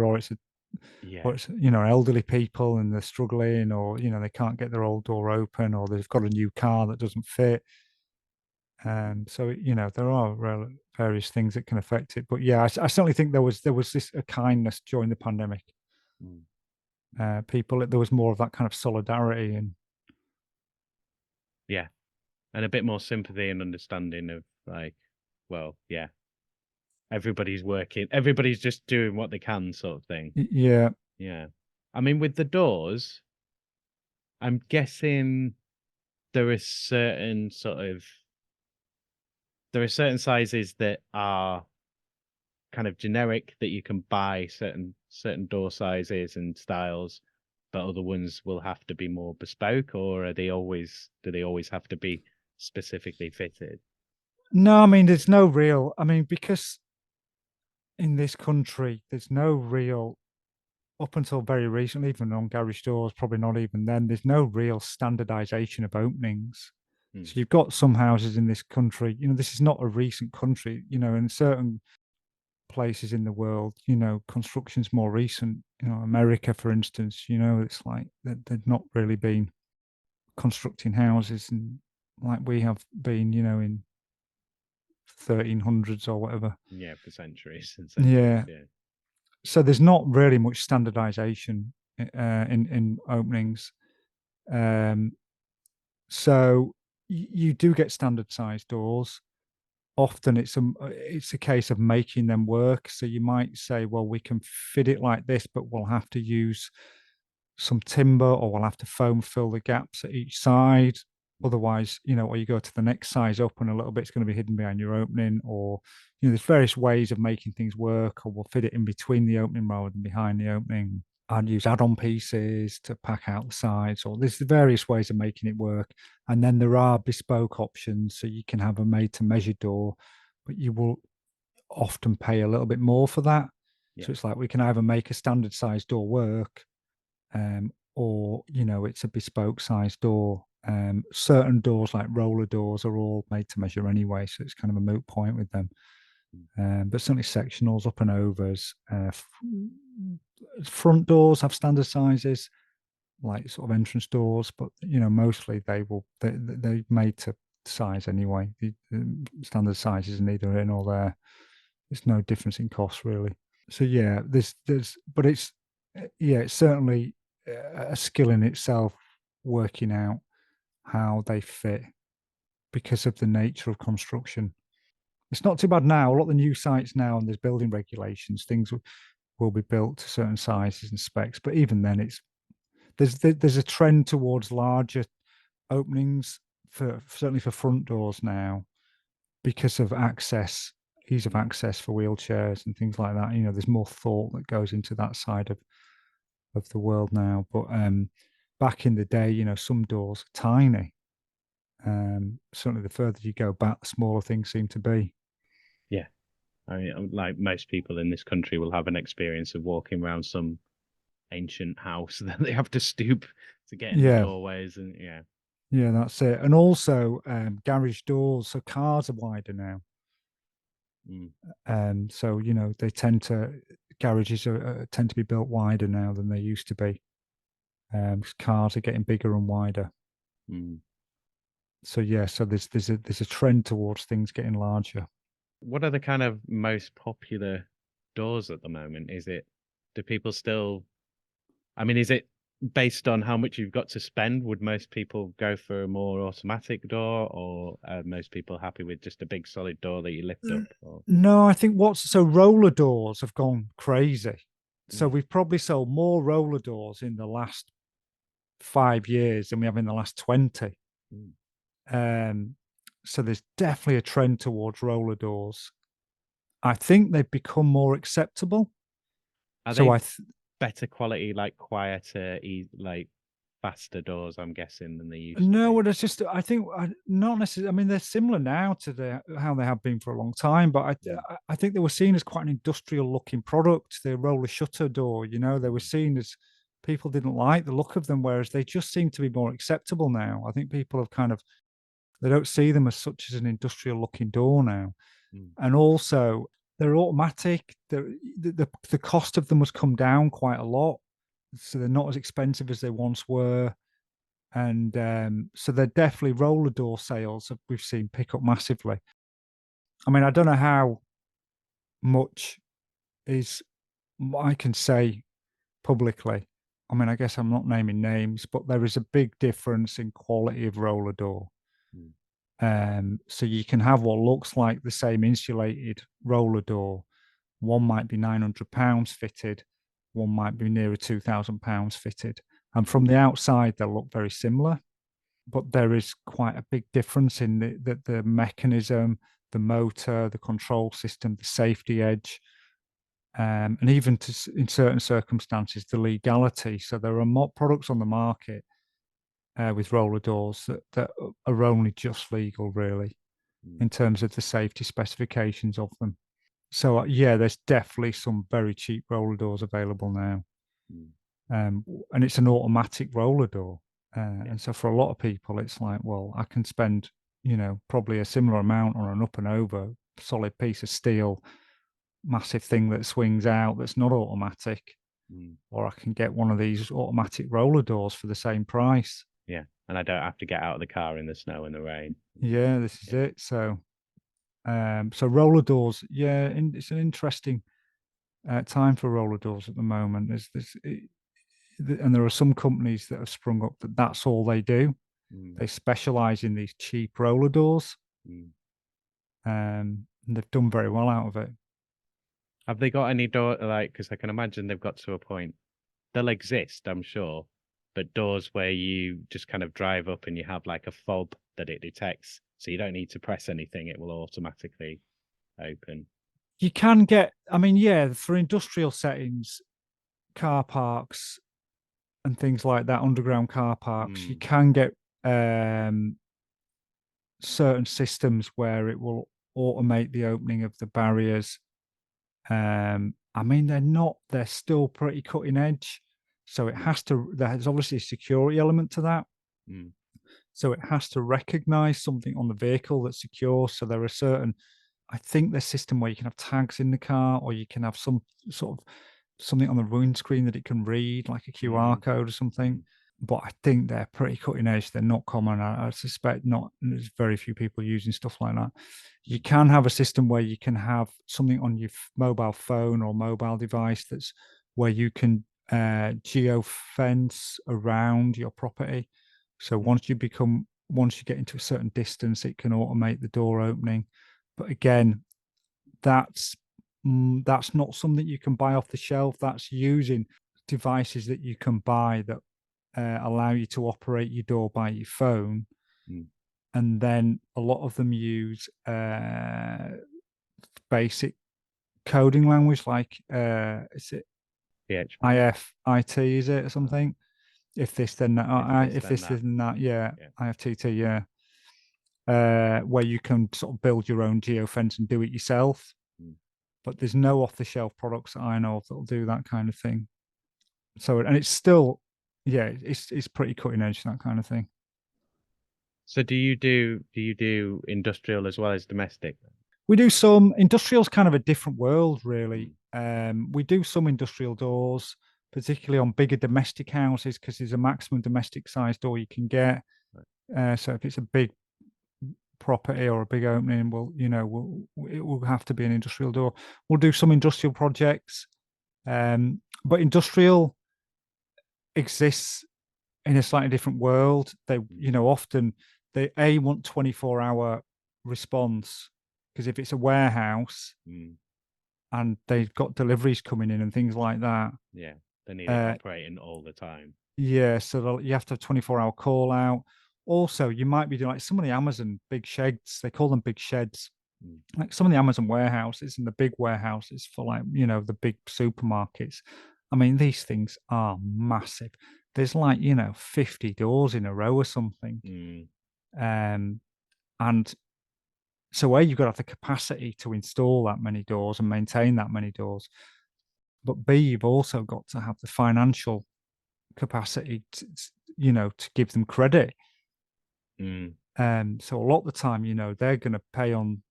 Yeah. or it's, elderly people and they're struggling, or, they can't get their old door open, or they've got a new car that doesn't fit. So there are various things that can affect it, but yeah, I certainly think there was this a kindness during the pandemic. Mm. People, there was more of that kind of solidarity, and Yeah. And a bit more sympathy and understanding of like, well, yeah, everybody's working, everybody's just doing what they can, sort of thing. yeah, Yeah. I mean, with the doors, I'm guessing there are certain sort of there are certain sizes that are kind of generic that you can buy certain door sizes and styles, but other ones will have to be more bespoke, or are they always do they always have to be specifically fitted? no, I mean, there's no real. I mean, because in this country, there's no real up until very recently, even on garage doors, probably not even then. There's no real standardization of openings. Hmm. So you've got some houses in this country. This is not a recent country. In certain places in the world, construction's more recent. America, for instance, it's like they've not really been constructing houses and like we have been, in 1300s or whatever. Yeah, for centuries and centuries. Yeah. Yeah. So there's not really much standardization in openings. Um, so you do get standard sized doors. Often it's a case of making them work. So you might say, well, we can fit it like this, but we'll have to use some timber, or we'll have to foam fill the gaps at each side. Otherwise, or you go to the next size up and a little bit's going to be hidden behind your opening, or there's various ways of making things work, or we'll fit it in between the opening rather than behind the opening. I'd use add-on pieces to pack out the sides, or there's various ways of making it work. And then there are bespoke options, so you can have a made-to-measure door, but you will often pay a little bit more for that. Yeah. So it's like we can either make a standard size door work, or it's a bespoke size door. Certain doors like roller doors are all made to measure anyway, so it's kind of a moot point with them. But certainly sectionals, up and overs, front doors have standard sizes, like sort of entrance doors, but mostly they're made to size anyway. The standard sizes are neither here nor there. There's no difference in cost really. So yeah, but it's certainly a skill in itself, working out how they fit because of the nature of construction. It's not too bad now. A lot of the new sites now, and there's building regulations, things will be built to certain sizes and specs. But even then, there's a trend towards larger openings certainly for front doors now, because of ease of access for wheelchairs and things like that. There's more thought that goes into that side of the world now. But back in the day, some doors are tiny. Certainly, the further you go back, the smaller things seem to be. Yeah. I mean, like most people in this country will have an experience of walking around some ancient house that they have to stoop to get in the Yeah, doorways, and yeah. yeah, that's it. And also, garage doors, so cars are wider now. So they garages tend to be built wider now than they used to be. 'Cause cars are getting bigger and wider. So yeah, so there's a trend towards things getting larger. What are the kind of most popular doors at the moment? Do people still, I mean, is it based on how much you've got to spend? Would most people go for a more automatic door, or are most people happy with just a big solid door that you lift up? Or... No, I think roller doors have gone crazy. So Yeah. we've probably sold more roller doors in the last 5 years than we have in the last 20. So there's definitely a trend towards roller doors. I think they've become more acceptable. Are So they better quality, like quieter, like faster doors, I'm guessing, than they used to no, be? well, it's just not necessarily. I mean, they're similar now to how they have been for a long time, but I think they were seen as quite an industrial looking product. The roller shutter door, they were seen as, people didn't like the look of them, whereas they just seem to be more acceptable now. I think people have they don't see them as such as an industrial looking door now. And also they're automatic. The cost of them has come down quite a lot, so they're not as expensive as they once were. And so they're definitely, roller door sales we've seen pick up massively. I mean, I don't know how much is I can say publicly. I mean, I guess I'm not naming names, but there is a big difference in quality of roller door. So you can have what looks like the same insulated roller door. One might be £900 fitted, one might be nearer £2,000 fitted. And from the outside, they'll look very similar, but there is quite a big difference in the mechanism, the motor, the control system, the safety edge, and even in certain circumstances, the legality. So there are more products on the market with roller doors that are only just legal, really, in terms of the safety specifications of them. So yeah, there's definitely some very cheap roller doors available now, and it's an automatic roller door. And so for a lot of people, it's like, well, I can spend, probably a similar amount on an up and over solid piece of steel, massive thing that swings out that's not automatic, or I can get one of these automatic roller doors for the same price. Yeah, and I don't have to get out of the car in the snow and the rain. Yeah, this is it. So, so roller doors, yeah, it's an interesting time for roller doors at the moment. And there are some companies that have sprung up that's all they do. They specialize in these cheap roller doors, and they've done very well out of it. Have they got any door, like, because I can imagine they've got to a point, they'll exist, I'm sure, but doors where you just kind of drive up and you have like a fob that it detects, so you don't need to press anything; it will automatically open. You can get, I mean, yeah, for industrial settings, car parks and things like that, underground car parks, you Mm, can get um, certain systems where it will automate the opening of the barriers. I mean, they're still pretty cutting edge. So mm, there's obviously a security element to that. mm, So it has to recognize something on the vehicle that's secure. So there are certain, I think there's system where you can have tags in the car, or you can have some sort of something on the windscreen that it can read, like a QR mm, code or something. mm, But I think they're pretty cutting edge. They're not common. I suspect not. There's very few people using stuff like that. You can have a system where you can have something on your mobile phone or mobile device that's where you can geo fence around your property. So mm, once you get into a certain distance, it can automate the door opening. But again, that's that's not something you can buy off the shelf. That's using devices that you can buy that allow you to operate your door by your phone, mm. and then a lot of them use basic coding language like is it PHP. IFIT, is it, or something? If this then that, If this, if then this that. then that, yeah, Yeah. IFTT, yeah. Where you can sort of build your own geofence and do it yourself. Mm. But there's no off-the-shelf products that I know of that'll do that kind of thing. So, and it's still, yeah, it's pretty cutting edge, that kind of thing. So do you do industrial as well as domestic? We do some industrial's kind of a different world, Mm. really. We do some industrial doors, particularly on bigger domestic houses, because there's a maximum domestic size door you can get. Right. So if it's a big property or a big opening, it will have to be an industrial door. We'll do some industrial projects, but industrial exists in a slightly different world. They, Mm. often they want 24-hour response, because if it's a warehouse Mm. and they've got deliveries coming in and things like that, Yeah, they need it uh, operating all the time. yeah, so you have to have 24-hour call out. Also, you might be doing like some of the Amazon big sheds. They call them big sheds. Mm. Like some of the Amazon warehouses and the big warehouses for, like, the big supermarkets. I mean, these things are massive. There's like, 50 doors in a row or something. Mm. Um, and so A, you've got to have the capacity to install that many doors and maintain that many doors. But B, you've also got to have the financial capacity to give them credit. Mm. So a lot of the time, they're going to pay on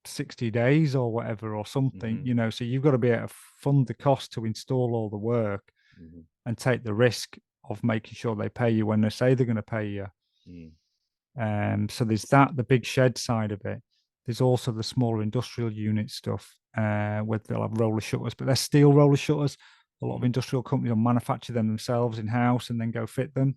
60 days or whatever or something, Mm-hmm. so you've got to be able to fund the cost to install all the work Mm-hmm. and take the risk of making sure they pay you when they say they're going to pay you. Mm. So there's that, the big shed side of it. There's also the smaller industrial unit stuff, where they'll have roller shutters, but they're steel roller shutters. A lot of Mm. industrial companies will manufacture them themselves in house and then go fit them.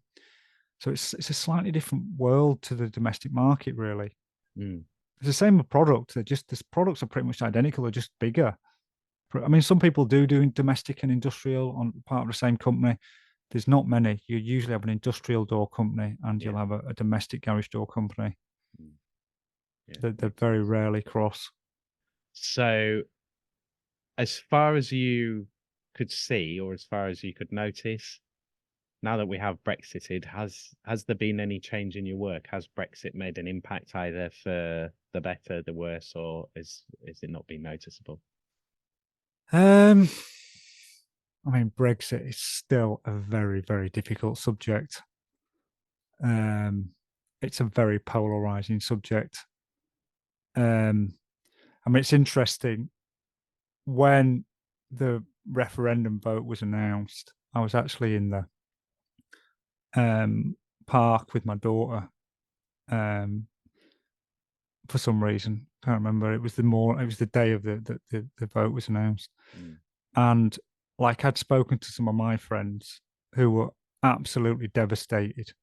So it's a slightly different world to the domestic market, really. Mm. It's the same with products. The products are pretty much identical. They're just bigger. I mean, some people do domestic and industrial on part of the same company. There's not many. You usually have an industrial door company and Yeah. you'll have a domestic garage door company. Mm. Yeah, They're makes very sense. rarely cross. So, as far as you could see, or as far as you could notice, now that we have Brexited, has there been any change in your work? Has Brexit made an impact either for the better, the worse, or is it not been noticeable? Um, I mean, Brexit is still a very, very difficult subject. Um, it's a very polarizing subject. Um, I mean, it's interesting when the referendum vote was announced. I was actually in the um, park with my daughter, um, for some reason. Can't remember. It was the day of the vote was announced, Mm. and like I'd spoken to some of my friends who were absolutely devastated,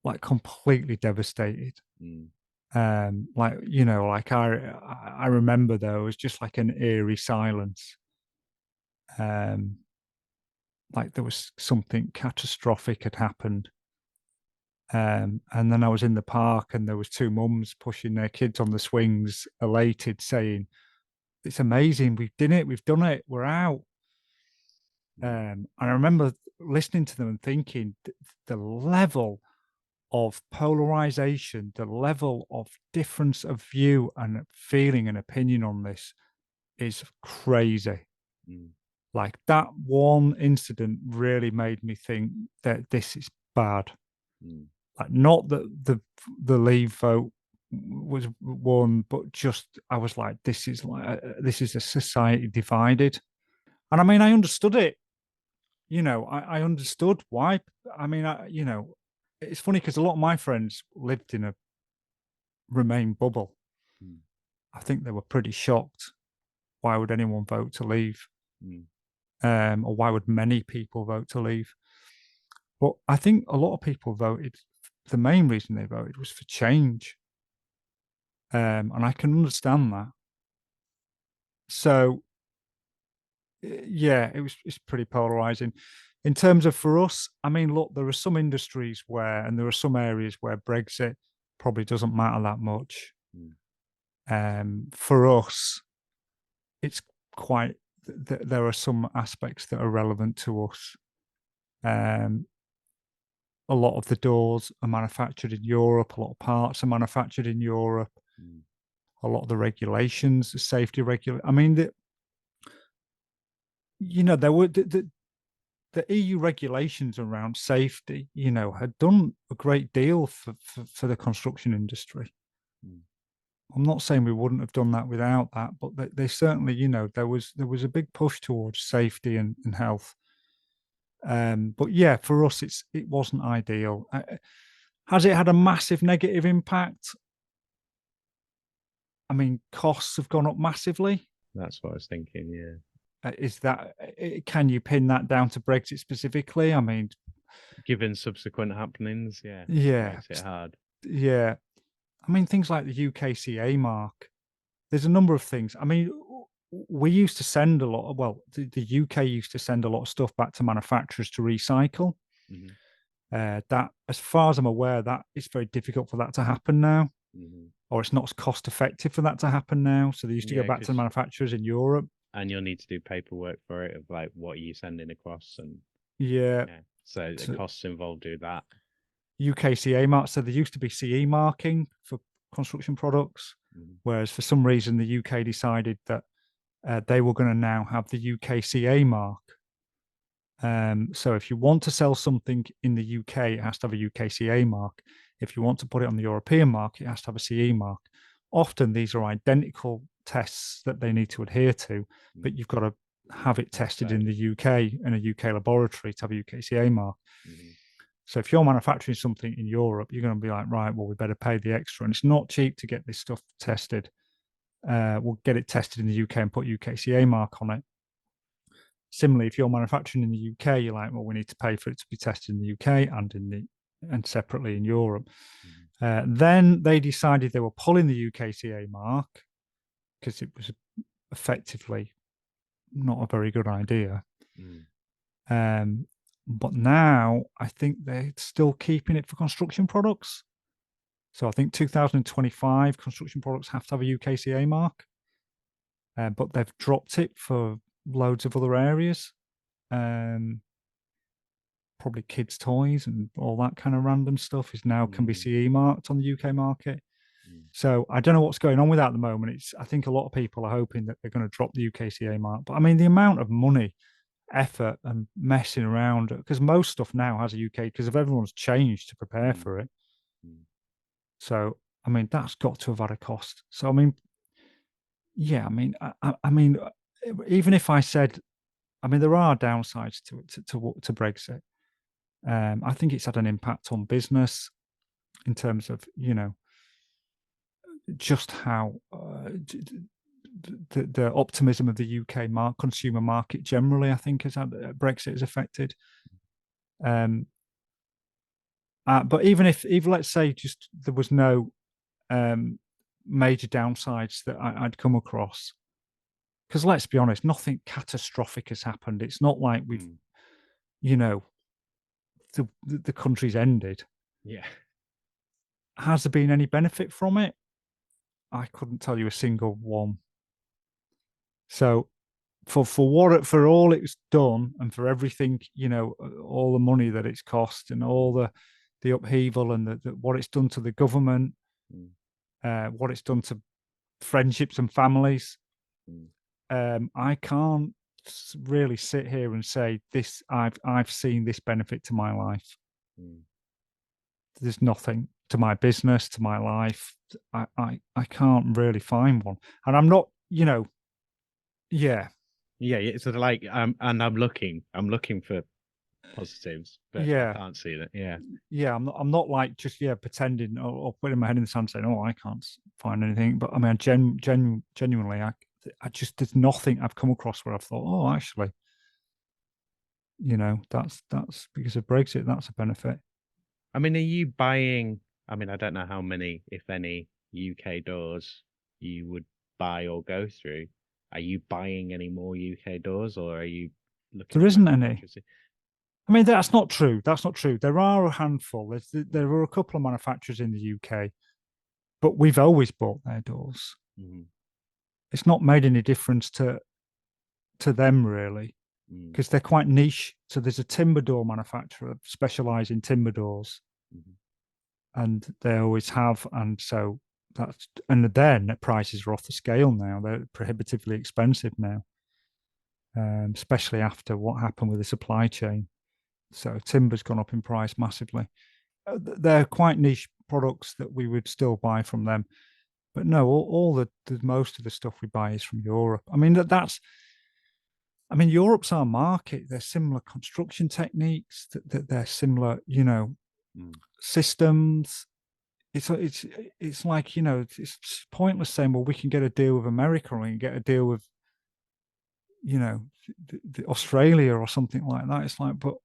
like completely devastated. Mm. Like, like I remember, though, it was just like an eerie silence. Um, like there was something catastrophic had happened. And then I was in the park and there was two mums pushing their kids on the swings, elated, saying, "It's amazing, we've done it, we're out." And I remember listening to them and thinking the level of polarization, the level of difference of view and feeling and opinion on this is crazy. Like that one incident really made me think that this is bad. Like not that the leave vote was won, but just I was like, this is a society divided. And I mean, I understood it. I understood why. I mean, it's funny because a lot of my friends lived in a Remain bubble. I think they were pretty shocked. Why would anyone vote to leave? Or why would many people vote to leave? But I think a lot of people voted. The main reason they voted was for change, and I can understand that. So, yeah, it's pretty polarizing. In terms of for us, I mean, look, there are some industries where, and there are some areas where Brexit probably doesn't matter that much. For us, it's quite. There are some aspects that are relevant to us. A lot of the doors are manufactured in Europe. A lot of parts are manufactured in Europe. A lot of the regulations, the safety I mean, there were the EU regulations around safety, had done a great deal for the construction industry. I'm not saying we wouldn't have done that without that, but they certainly, there was a big push towards safety and health. But yeah, for us, it wasn't ideal. Has it had a massive negative impact? I mean, costs have gone up massively. That's what I was thinking. Yeah. Can you pin that down to Brexit specifically? I mean, given subsequent happenings, yeah, makes it hard. Yeah, I mean, things like the UKCA mark. There's a number of things. I mean, we used to send a lot. The UK used to send a lot of stuff back to manufacturers to recycle. That, as far as I'm aware, that it's very difficult for that to happen now, or it's not as cost effective for that to happen now. So they used to go back to the manufacturers in Europe, and you'll need to do paperwork for it of like what are you sending across, and so the costs involved do that. UKCA mark. So there used to be CE marking for construction products, whereas for some reason the UK decided that they were going to now have the UKCA mark. So if you want to sell something in the UK, it has to have a UKCA mark. If you want to put it on the European market, it has to have a CE mark. Often these are identical tests that they need to adhere to, but you've got to have it tested in the UK in a UK laboratory to have a UKCA mark. So if you're manufacturing something in Europe, you're going to be like, right, well, we better pay the extra. And it's not cheap to get this stuff tested. We'll get it tested in the UK and put UKCA mark on it. Similarly, if you're manufacturing in the UK, you're like, well, we need to pay for it to be tested in the UK and separately in Europe. Then they decided they were pulling the UKCA mark because it was effectively not a very good idea. But now I think they're still keeping it for construction products. So I think 2025 construction products have to have a UKCA mark, but they've dropped it for loads of other areas. Probably kids' toys and all that kind of random stuff is now can be CE marked on the UK market. So I don't know what's going on with that at the moment. I think a lot of people are hoping that they're going to drop the UKCA mark. But I mean, the amount of money, effort and messing around, because most stuff now has a UK, because if everyone's changed to prepare for it. So, I mean, that's got to have had a cost. So, I mean, yeah, I mean, I mean, even if I said, I mean, there are downsides to Brexit. I think it's had an impact on business in terms of, just how the optimism of the UK consumer market generally, I think, has had Brexit has affected. But even if let's say just there was no major downsides that I'd come across, because let's be honest, nothing catastrophic has happened. It's not like you know, the country's ended. Yeah. Has there been any benefit from it? I couldn't tell you a single one. So for all it's done and for everything, all the money that it's cost and all the upheaval and what it's done to the government, Mm. what it's done to friendships and families, Mm. I can't really sit here and say this. I've seen this benefit to my life. Mm. There's nothing to my business, to my life. I can't really find one, and I'm not. Yeah, Yeah, it's sort of like and I'm looking for positives, but I yeah, can't see that. Yeah. yeah. I'm not like just pretending or putting my head in the sand saying, "Oh, I can't find anything." But I mean, genuinely, I just there's nothing I've come across where I've thought, "Oh, actually, that's because of Brexit. That's a benefit." I mean, are you buying? I mean, I don't know how many, if any, UK doors you would buy or go through. Are you buying any more UK doors, or are you looking There to isn't any. manufacturers? I mean, that's not true. That's not true. There are a handful. There are a couple of manufacturers in the UK, but we've always bought their doors. Mm. It's not made any difference to them really Mm. because they're quite niche. So there's a timber door manufacturer specialise in timber doors, Mm. and they always have. And so and their net prices are off the scale now. They're prohibitively expensive now, especially after what happened with the supply chain. So timber's gone up in price massively. They're quite niche products that we would still buy from them. But no, all the most of the stuff we buy is from Europe. I mean, Europe's our market. They're similar construction techniques. That they're similar, Mm. systems. It's like it's pointless saying, well, we can get a deal with America or we can get a deal with you know the Australia or something like that. It's like, but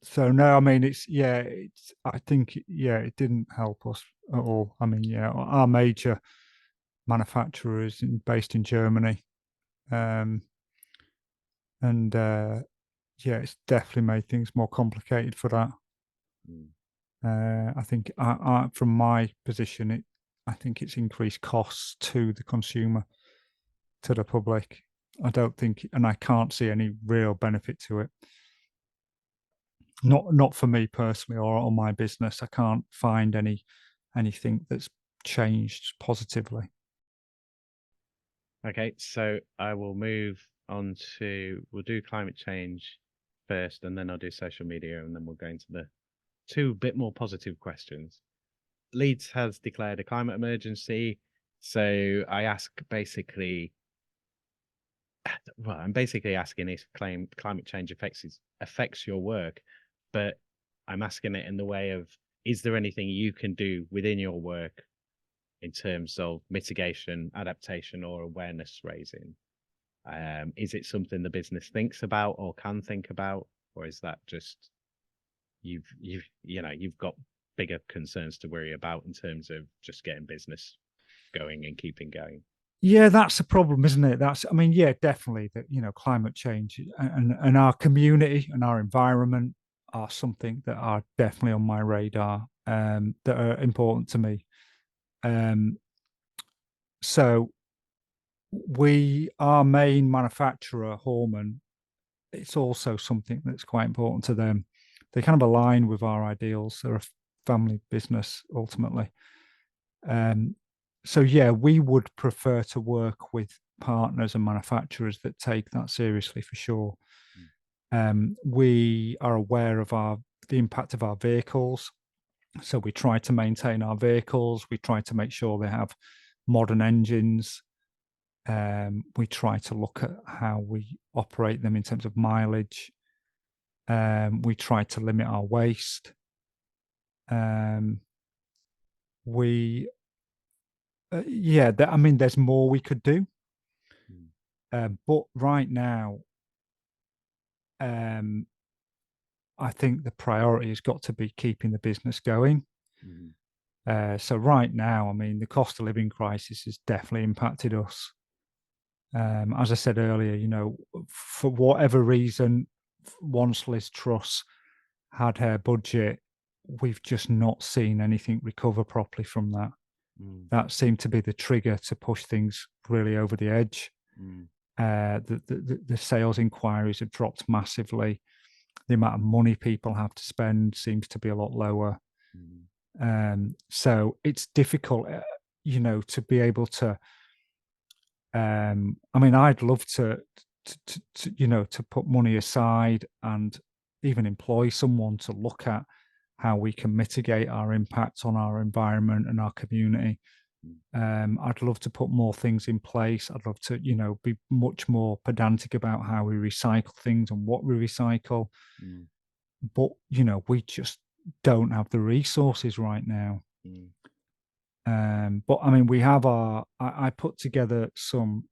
so no, I mean, I think, it didn't help us at all. I mean, our major manufacturer is based in Germany, um, and it's definitely made things more complicated for that. Mm. I think, from my position, I think it's increased costs to the consumer, to the public. I don't think, and I can't see any real benefit to it. Not for me personally or on my business. I can't find anything that's changed positively. Okay, so I will move on to we'll do climate change first, and then I'll do social media, and then we'll go into the two bit more positive questions. Leeds has declared a climate emergency, so I ask basically, well, I'm basically asking if climate change affects your work, but I'm asking it in the way of, is there anything you can do within your work in terms of mitigation, adaptation, or awareness raising? Is it something the business thinks about or can think about, or is that just you've got bigger concerns to worry about in terms of just getting business going and keeping going? Yeah, that's a problem, isn't it? I mean, yeah, definitely that, climate change and our community and our environment are something that are definitely on my radar, that are important to me. Um, so our main manufacturer, Horman, it's also something that's quite important to them. They kind of align with our ideals. They're a family business ultimately. Um, so yeah, we would prefer to work with partners and manufacturers that take that seriously for sure. We are aware of the impact of our vehicles, so we try to maintain our vehicles. We try to make sure they have modern engines. We try to look at how we operate them in terms of mileage. We try to limit our waste. Um, we, I mean, there's more we could do. Mm. But right now, um, I think the priority has got to be keeping the business going. Mm. So right now, I mean, the cost of living crisis has definitely impacted us. As I said earlier, for whatever reason, once Liz Truss had her budget, we've just not seen anything recover properly from that. Mm. That seemed to be the trigger to push things really over the edge. Mm. The sales inquiries have dropped massively. The amount of money people have to spend seems to be a lot lower. So it's difficult, to be able to. I mean, I'd love to put money aside and even employ someone to look at how we can mitigate our impact on our environment and our community. I'd love to put more things in place. I'd love to, be much more pedantic about how we recycle things and what we recycle. But, we just don't have the resources right now. But I mean, we have I put together some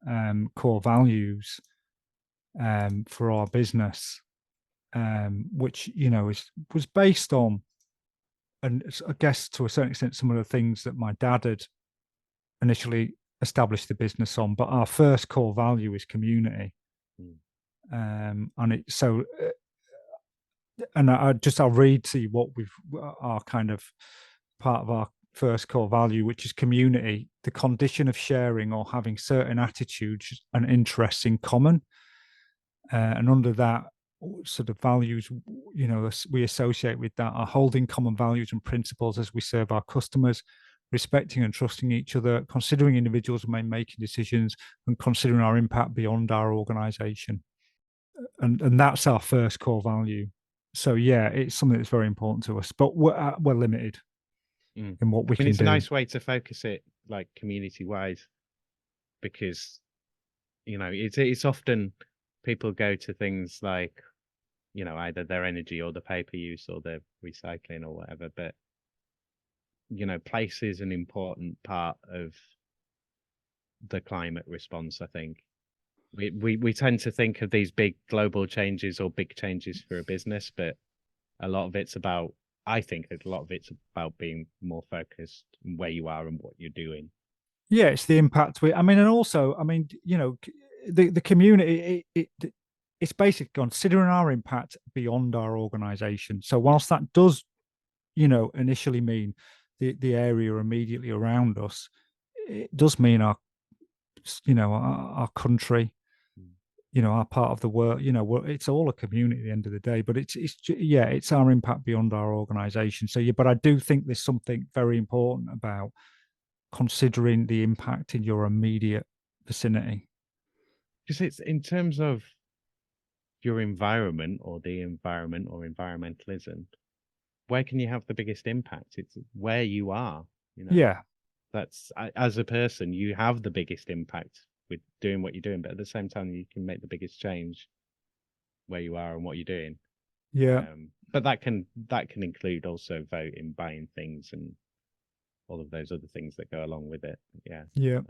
core values for our business, which, was based on, and I guess to a certain extent, some of the things that my dad had initially established the business on. But our first core value is community. And I'll read to you what our kind of part of our first core value, which is community, the condition of sharing or having certain attitudes and interests in common. And under that sort of values, we associate with that are holding common values and principles as we serve our customers, respecting and trusting each other, considering individuals when making decisions, and considering our impact beyond our organization. And that's our first core value. So yeah, it's something that's very important to us, but we're limited in what we can do. It's a nice way to focus it, like community-wise, because it's often people go to things like either their energy or the paper use or their recycling or whatever, but place is an important part of the climate response. I think we tend to think of these big global changes or big changes for a business, but a lot of it's about, I think a lot of it's about being more focused on where you are and what you're doing. Yeah, it's the impact. And also, the community, it's basically considering our impact beyond our organization. So whilst that does, initially mean the area immediately around us, it does mean our country, our part of the world. It's all a community at the end of the day. But it's our impact beyond our organization. So but I do think there's something very important about considering the impact in your immediate vicinity. Because it's in terms of your environment or the environment or environmentalism, where can you have the biggest impact? It's where you are. Yeah. That's, as a person, you have the biggest impact with doing what you're doing, but at the same time, you can make the biggest change where you are and what you're doing. Yeah. But that can include also voting, buying things, and all of those other things that go along with it. Yeah. Yeah.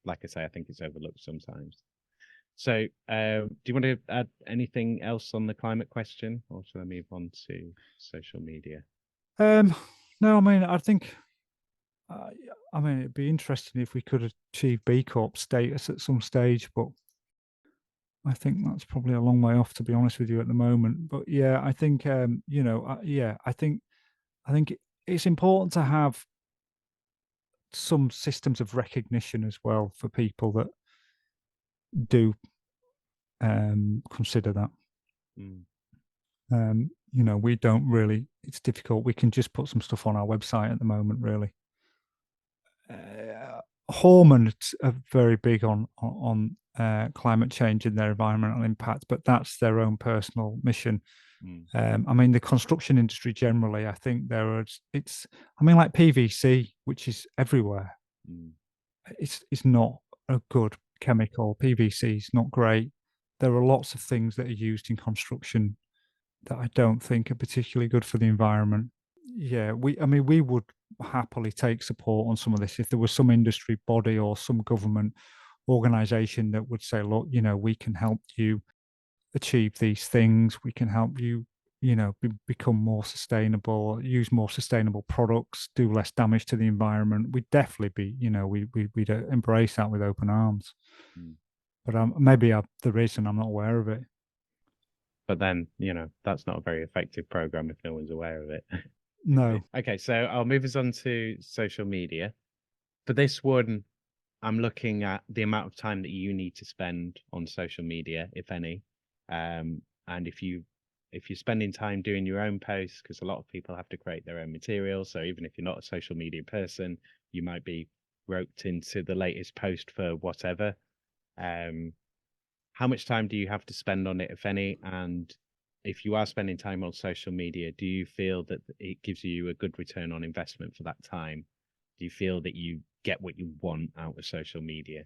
Like I say, I think it's overlooked sometimes. So, do you want to add anything else on the climate question, or should I move on to social media? No, I think, it'd be interesting if we could achieve B Corp status at some stage, but I think that's probably a long way off, to be honest with you, at the moment. But yeah, I think, I think it's important to have some systems of recognition as well for people that do consider that. We don't really, it's difficult. We can just put some stuff on our website at the moment, really. Homeowners are very big on climate change and their environmental impact, but that's their own personal mission. The construction industry generally, I think like PVC, which is everywhere. It's not a good chemical. PVC is not great. There are lots of things that are used in construction that I don't think are particularly good for the environment. Yeah, we would happily take support on some of this if there was some industry body or some government organization that would say, look, we can help you achieve these things. We can help you, become more sustainable, use more sustainable products, do less damage to the environment. We'd definitely be, we'd embrace that with open arms. But maybe there is, and I'm not aware of it. But then, that's not a very effective program if no one's aware of it. No. Okay, so I'll move us on to social media. For this one, I'm looking at the amount of time that you need to spend on social media, if any. And if you're spending time doing your own posts, because a lot of people have to create their own material. So even if you're not a social media person, you might be roped into the latest post for whatever. Um, how much time do you have to spend on it, if any? And if you are spending time on social media, do you feel that it gives you a good return on investment for that time? Do you feel that you get what you want out of social media?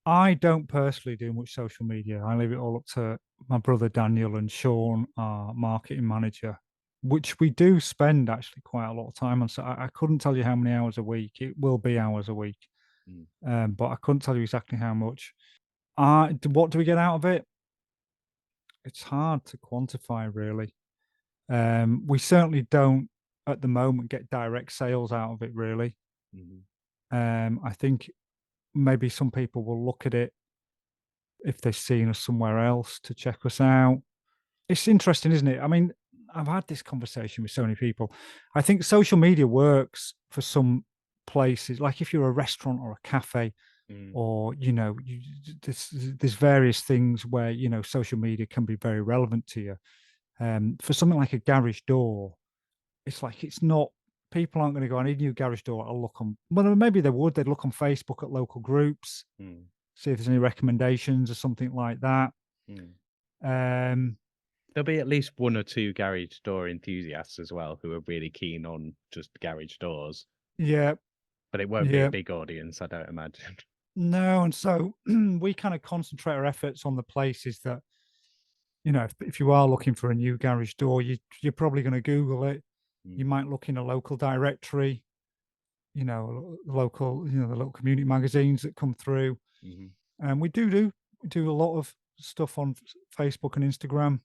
I don't personally do much social media. I leave it all up to my brother Daniel and Sean, our marketing manager, which we do spend actually quite a lot of time on. So I couldn't tell you how many hours a week. It will be hours a week, Mm, but I couldn't tell you exactly how much. What do we get out of it? It's hard to quantify, really. We certainly don't at the moment get direct sales out of it, really. mhm, I think maybe some people will look at it if they've seen us somewhere else to check us out. It's interesting, isn't it? I mean, I've had this conversation with so many people. I think social media works for some places, like if you're a restaurant or a cafe, mm, or there's various things where social media can be very relevant to you. For something like a garage door, it's like it's not. People aren't going to go, I need a new garage door. I'll look on. Well, maybe they would. They'd look on Facebook at local groups, mm, see if there's any recommendations or something like that. mm. Um, There'll be at least one or two garage door enthusiasts as well who are really keen on just garage doors, yeah, but it won't be a yeah. big audience, I don't imagine. No, and so we kind of concentrate our efforts on the places that, if you are looking for a new garage door, you're probably going to Google it. You Mm, might look in a local directory, local, the local community magazines that come through. mhm, And we do a lot of stuff on Facebook and Instagram.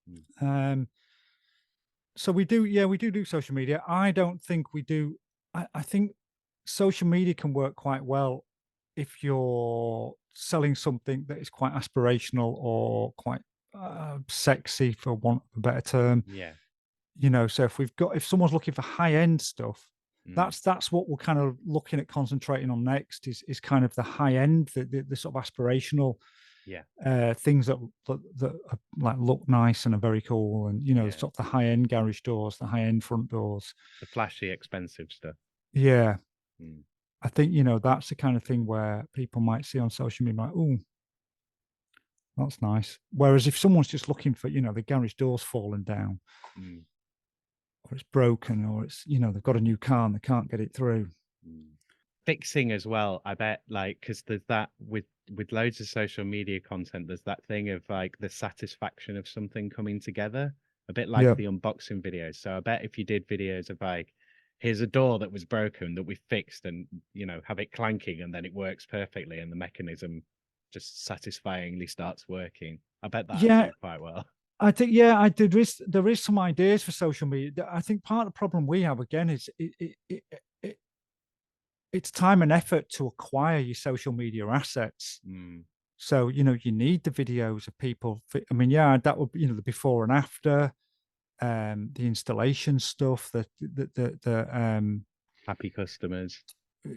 mm, Um, so we do, yeah, we do social media. I don't think we do. I think social media can work quite well if you're selling something that is quite aspirational or quite sexy, for want of a better term. yeah. So if someone's looking for high end stuff, Mm, that's what we're kind of looking at concentrating on next is kind of the high end, the sort of aspirational yeah. things that are, like, look nice and are very cool, and Yeah. sort of the high end garage doors, the high end front doors. The flashy, expensive stuff. Yeah, Mm, I think that's the kind of thing where people might see on social media, like, oh, that's nice. Whereas if someone's just looking for, the garage door's fallen down, mm, or it's broken, or it's they've got a new car and they can't get it through. mm. Fixing as well, I bet, like, because there's that with loads of social media content, there's that thing of like the satisfaction of something coming together, a bit like Yeah, the unboxing videos. So I bet if you did videos of like, here's a door that was broken that we fixed and have it clanking and then it works perfectly and the mechanism just satisfyingly starts working. I bet that'd yeah. do quite well. I think, yeah, there is some ideas for social media. I think part of the problem we have again is it it's time and effort to acquire your social media assets. Mm, So, you need the videos of people. I mean, yeah, that would be, the before and after, the installation stuff, happy customers.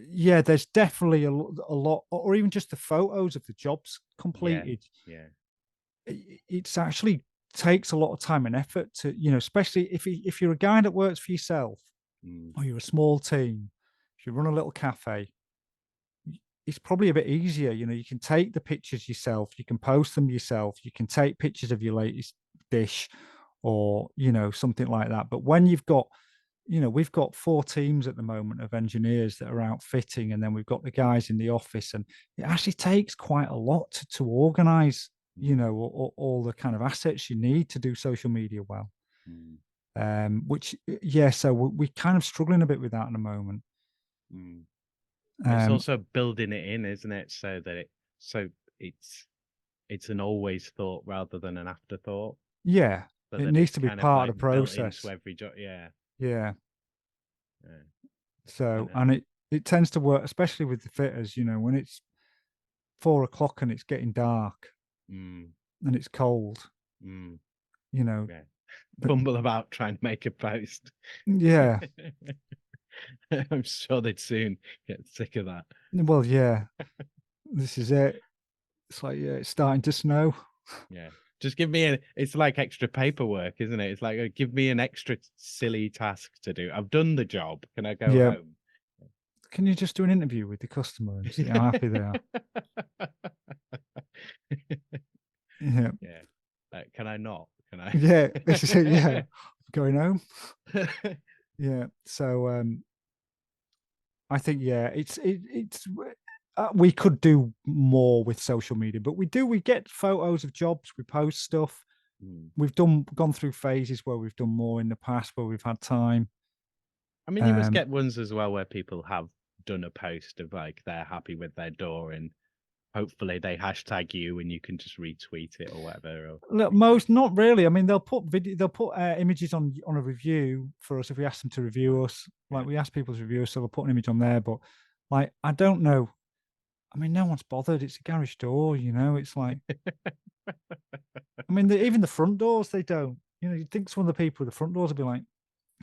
yeah, there's definitely a lot, or even just the photos of the jobs Yeah, completed. yeah. It's actually takes a lot of time and effort to, especially if you're a guy that works for yourself, Mm, or you're a small team, if you run a little cafe, it's probably a bit easier. You can take the pictures yourself, you can post them yourself, you can take pictures of your latest dish, or something like that. But when we've got four teams at the moment of engineers that are out fitting, and then we've got the guys in the office, and it actually takes quite a lot to organize, mm, all the kind of assets you need to do social media well. mm, Which, yeah, so we're kind of struggling a bit with that at the moment. mm. It's Um, also building it in, isn't it? So it's it's an always thought rather than an afterthought, yeah, but it that needs it's to be kind of part like of the built into process. every job. Yeah, Yeah. yeah. So, And and it tends to work, especially with the fitters, when it's 4 o'clock and it's getting dark mm, and it's cold. mm. you know, Yeah. but Fumble about trying to make a post. yeah, I'm sure they'd soon get sick of that. well, yeah, this is it. It's like, yeah, it's starting to snow. Yeah. Just give me it's like extra paperwork, isn't it? It's like, give me an extra silly task to do. I've done the job. Can I go Yeah. home? Can you just do an interview with the customer and see how happy they are? Yeah. Yeah. Can I not? Can I? Yeah. This is it. Yeah. Going home. Yeah. So I think, yeah, it's we could do more with social media, but we get photos of jobs, we post stuff. Mm. We've gone through phases where we've done more in the past where we've had time. I mean, you must get ones as well where people have done a post of like they're happy with their door and hopefully they hashtag you and you can just retweet it or whatever. Or, Look, most not really. I mean, they'll put images on a review for us if we ask them to review us. yeah. Like we ask people to review us, so they'll put an image on there. But like, I don't know. I mean, no one's bothered. It's a garage door, you know. It's like, I mean, even the front doors, they don't. You know, you'd think some of the people with the front doors would be like,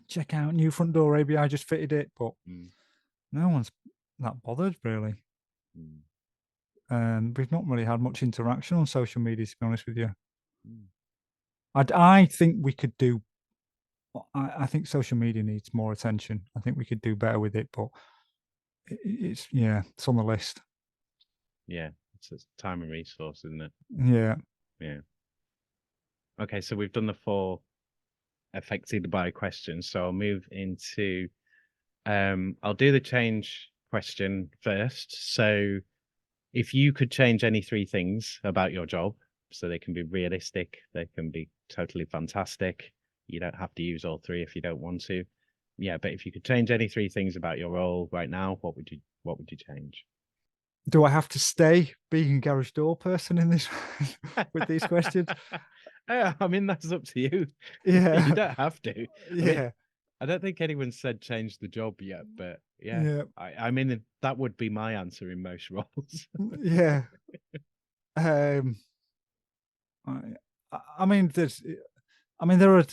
check out new front door, ABI just fitted it, but Mm. no one's that bothered really. Mm. We've not really had much interaction on social media, to be honest with you. Mm. I think we could do. I think social media needs more attention. I think we could do better with it, but it's yeah, it's on the list. Yeah. It's a time and resource, isn't it? Yeah. Yeah. Okay. So we've done the 4 affected by questions. So I'll move into, I'll do the change question first. So if you could change any 3 things about your job, so they can be realistic, they can be totally fantastic. You don't have to use all 3 if you don't want to. Yeah, but if you could change any 3 things about your role right now, what would you change? Do I have to stay being a garage door person in this with these questions? I mean, that's up to you. You Yeah. don't have to. I mean, Yeah. I don't think anyone said change the job yet, but yeah, Yeah. I mean that would be my answer in most roles. Yeah. Um I mean there are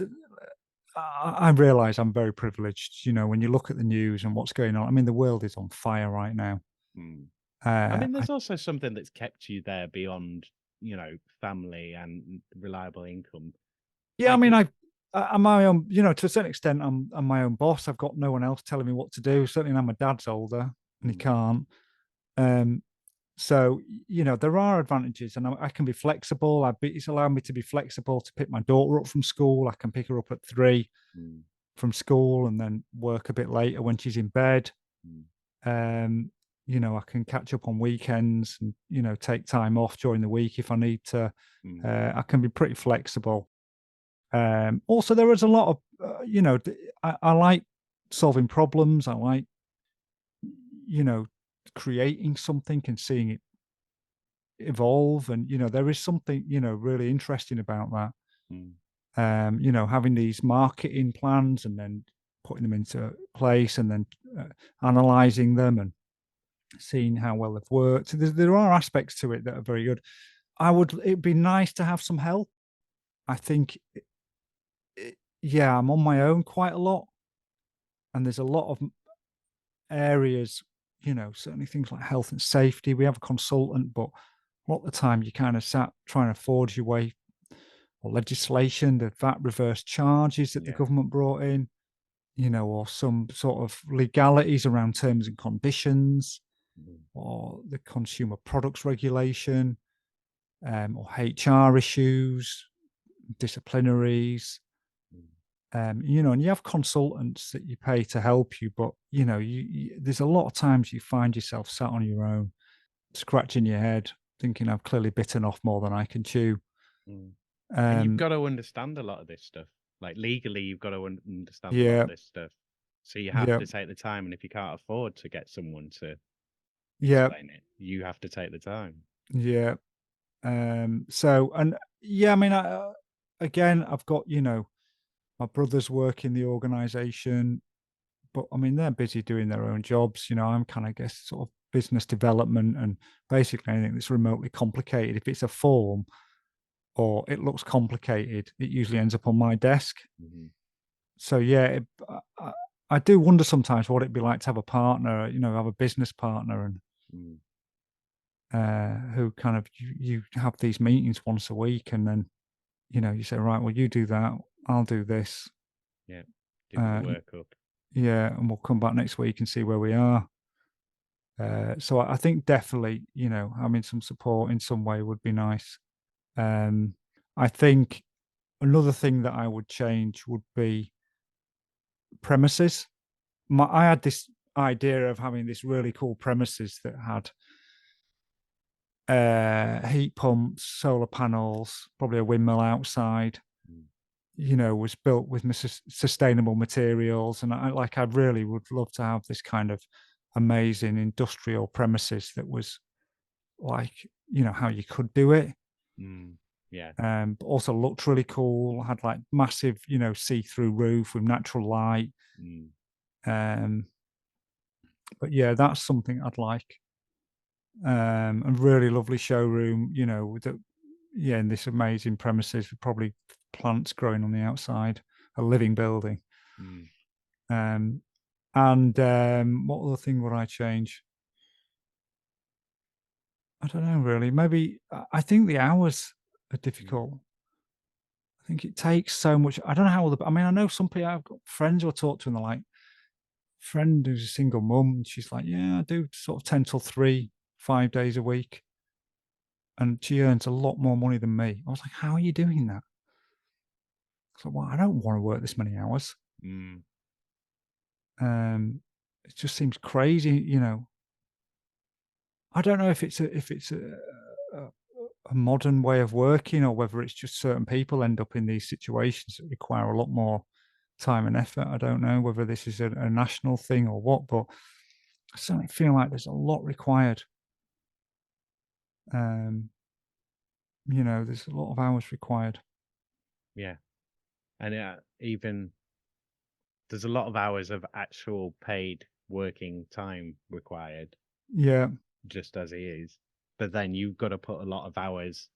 I realize I'm very privileged, you know, when you look at the news and what's going on. I mean, the world is on fire right now. Hmm. I Uh, mean, I there's also something that's kept you there beyond, family and reliable income. Yeah, I Like, mean, I'm my own, you know, to a certain extent, I'm my own boss. I've got no one else telling me what to do. Certainly now my dad's older and he mm, can't. Um, so, you know, there are advantages and I can be flexible. It's allowed me to be flexible to pick my daughter up from school. I can pick her up at 3 mm, from school and then work a bit later when she's in bed. mm, Um, you know, I can catch up on weekends and, you know, take time off during the week if I need to. mm, I can be pretty flexible. Also, there is a lot of, you know, I like solving problems. I like, you know, creating something and seeing it evolve. And, you know, there is something, you know, really interesting about that. mm, You know, having these marketing plans and then putting them into place and then analyzing them and seeing how well they've worked. There are aspects to it that are very good. It'd be nice to have some help. I think, yeah, I'm on my own quite a lot. And there's a lot of areas, you know, certainly things like health and safety. We have a consultant, but a lot of the time you kind of sat trying to forge your way or legislation, the VAT reverse charges that the yeah, government brought in, you know, or some sort of legalities around terms and conditions, mm, or the consumer products regulation, or HR issues, disciplinaries. mm, You know, and you have consultants that you pay to help you, but you know, there's a lot of times you find yourself sat on your own, scratching your head, thinking I've clearly bitten off more than I can chew. mm. And you've Um, got to understand a lot of this stuff. Like legally, you've got to understand a lot of yeah, this stuff. So you have yeah, to take the time, and if you can't afford to get someone to yeah, explain it, you have to take the time. yeah. So, and yeah, I mean, again, I've got, you know, my brothers work in the organization, but I mean, they're busy doing their own jobs. You know, I'm kind of, guess, sort of business development and basically anything that's remotely complicated. If it's a form, or it looks complicated, it usually ends up on my desk. Mm-hmm. So yeah, I do wonder sometimes what it'd be like to have a partner, have a business partner, and Mm. who kind of you have these meetings once a week, and then you say, right, well, you do that, I'll do this, Yeah. Divvy the uh, work up. yeah, and we'll come back next week and see where we are. So I think definitely, having some support in some way would be nice. I think another thing that I would change would be premises. I had this idea of having this really cool premises that had heat pumps, solar panels, probably a windmill outside. Mm. Was built with sustainable materials, and I really would love to have this kind of amazing industrial premises that was like how you could do it. Mm. Yeah. But also looked really cool. Had like massive, see-through roof with natural light. Mm. Um, but yeah, that's something I'd like. A really lovely showroom, with in this amazing premises with probably plants growing on the outside, a living building. Mm. Um, and what other thing would I change? I don't know really. Maybe I think the hours are Mm. difficult. I think it takes so much. I don't know how I mean, I know some people. I've got friends who I talk to, and they're like, friend who's a single mum, and she's like, yeah, I do sort of 10 till 3, 5 days a week, and she earns a lot more money than me. I was like, how are you doing that? So, well, I don't want to work this many hours. Mm. Um, it just seems crazy, I don't know if it's a modern way of working, or whether it's just certain people end up in these situations that require a lot more time and effort. I don't know whether this is a national thing or what, but I certainly feel like there's a lot required. Um, there's a lot of hours required. Yeah. And even there's a lot of hours of actual paid working time required, Yeah, just as it is. But then you've got to put a lot of hours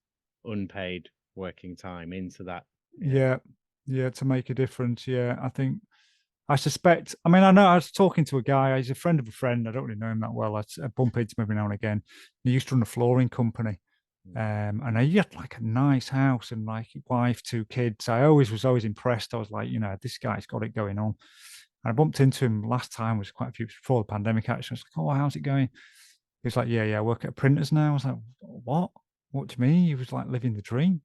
unpaid working time into that. Yeah. yeah, yeah, to make a difference. Yeah, I suspect. I mean, I know I was talking to a guy. He's a friend of a friend. I don't really know him that well. I bump into him every now and again. He used to run a flooring company. Mm. And he had like a nice house and like wife, 2 kids. I always was always impressed. I was like, this guy's got it going on. And I bumped into him last time, was quite a few before the pandemic actually. I was like, oh, how's it going? He was like, yeah, I work at printers now. I was like, what? What do you mean? He was like living the dream.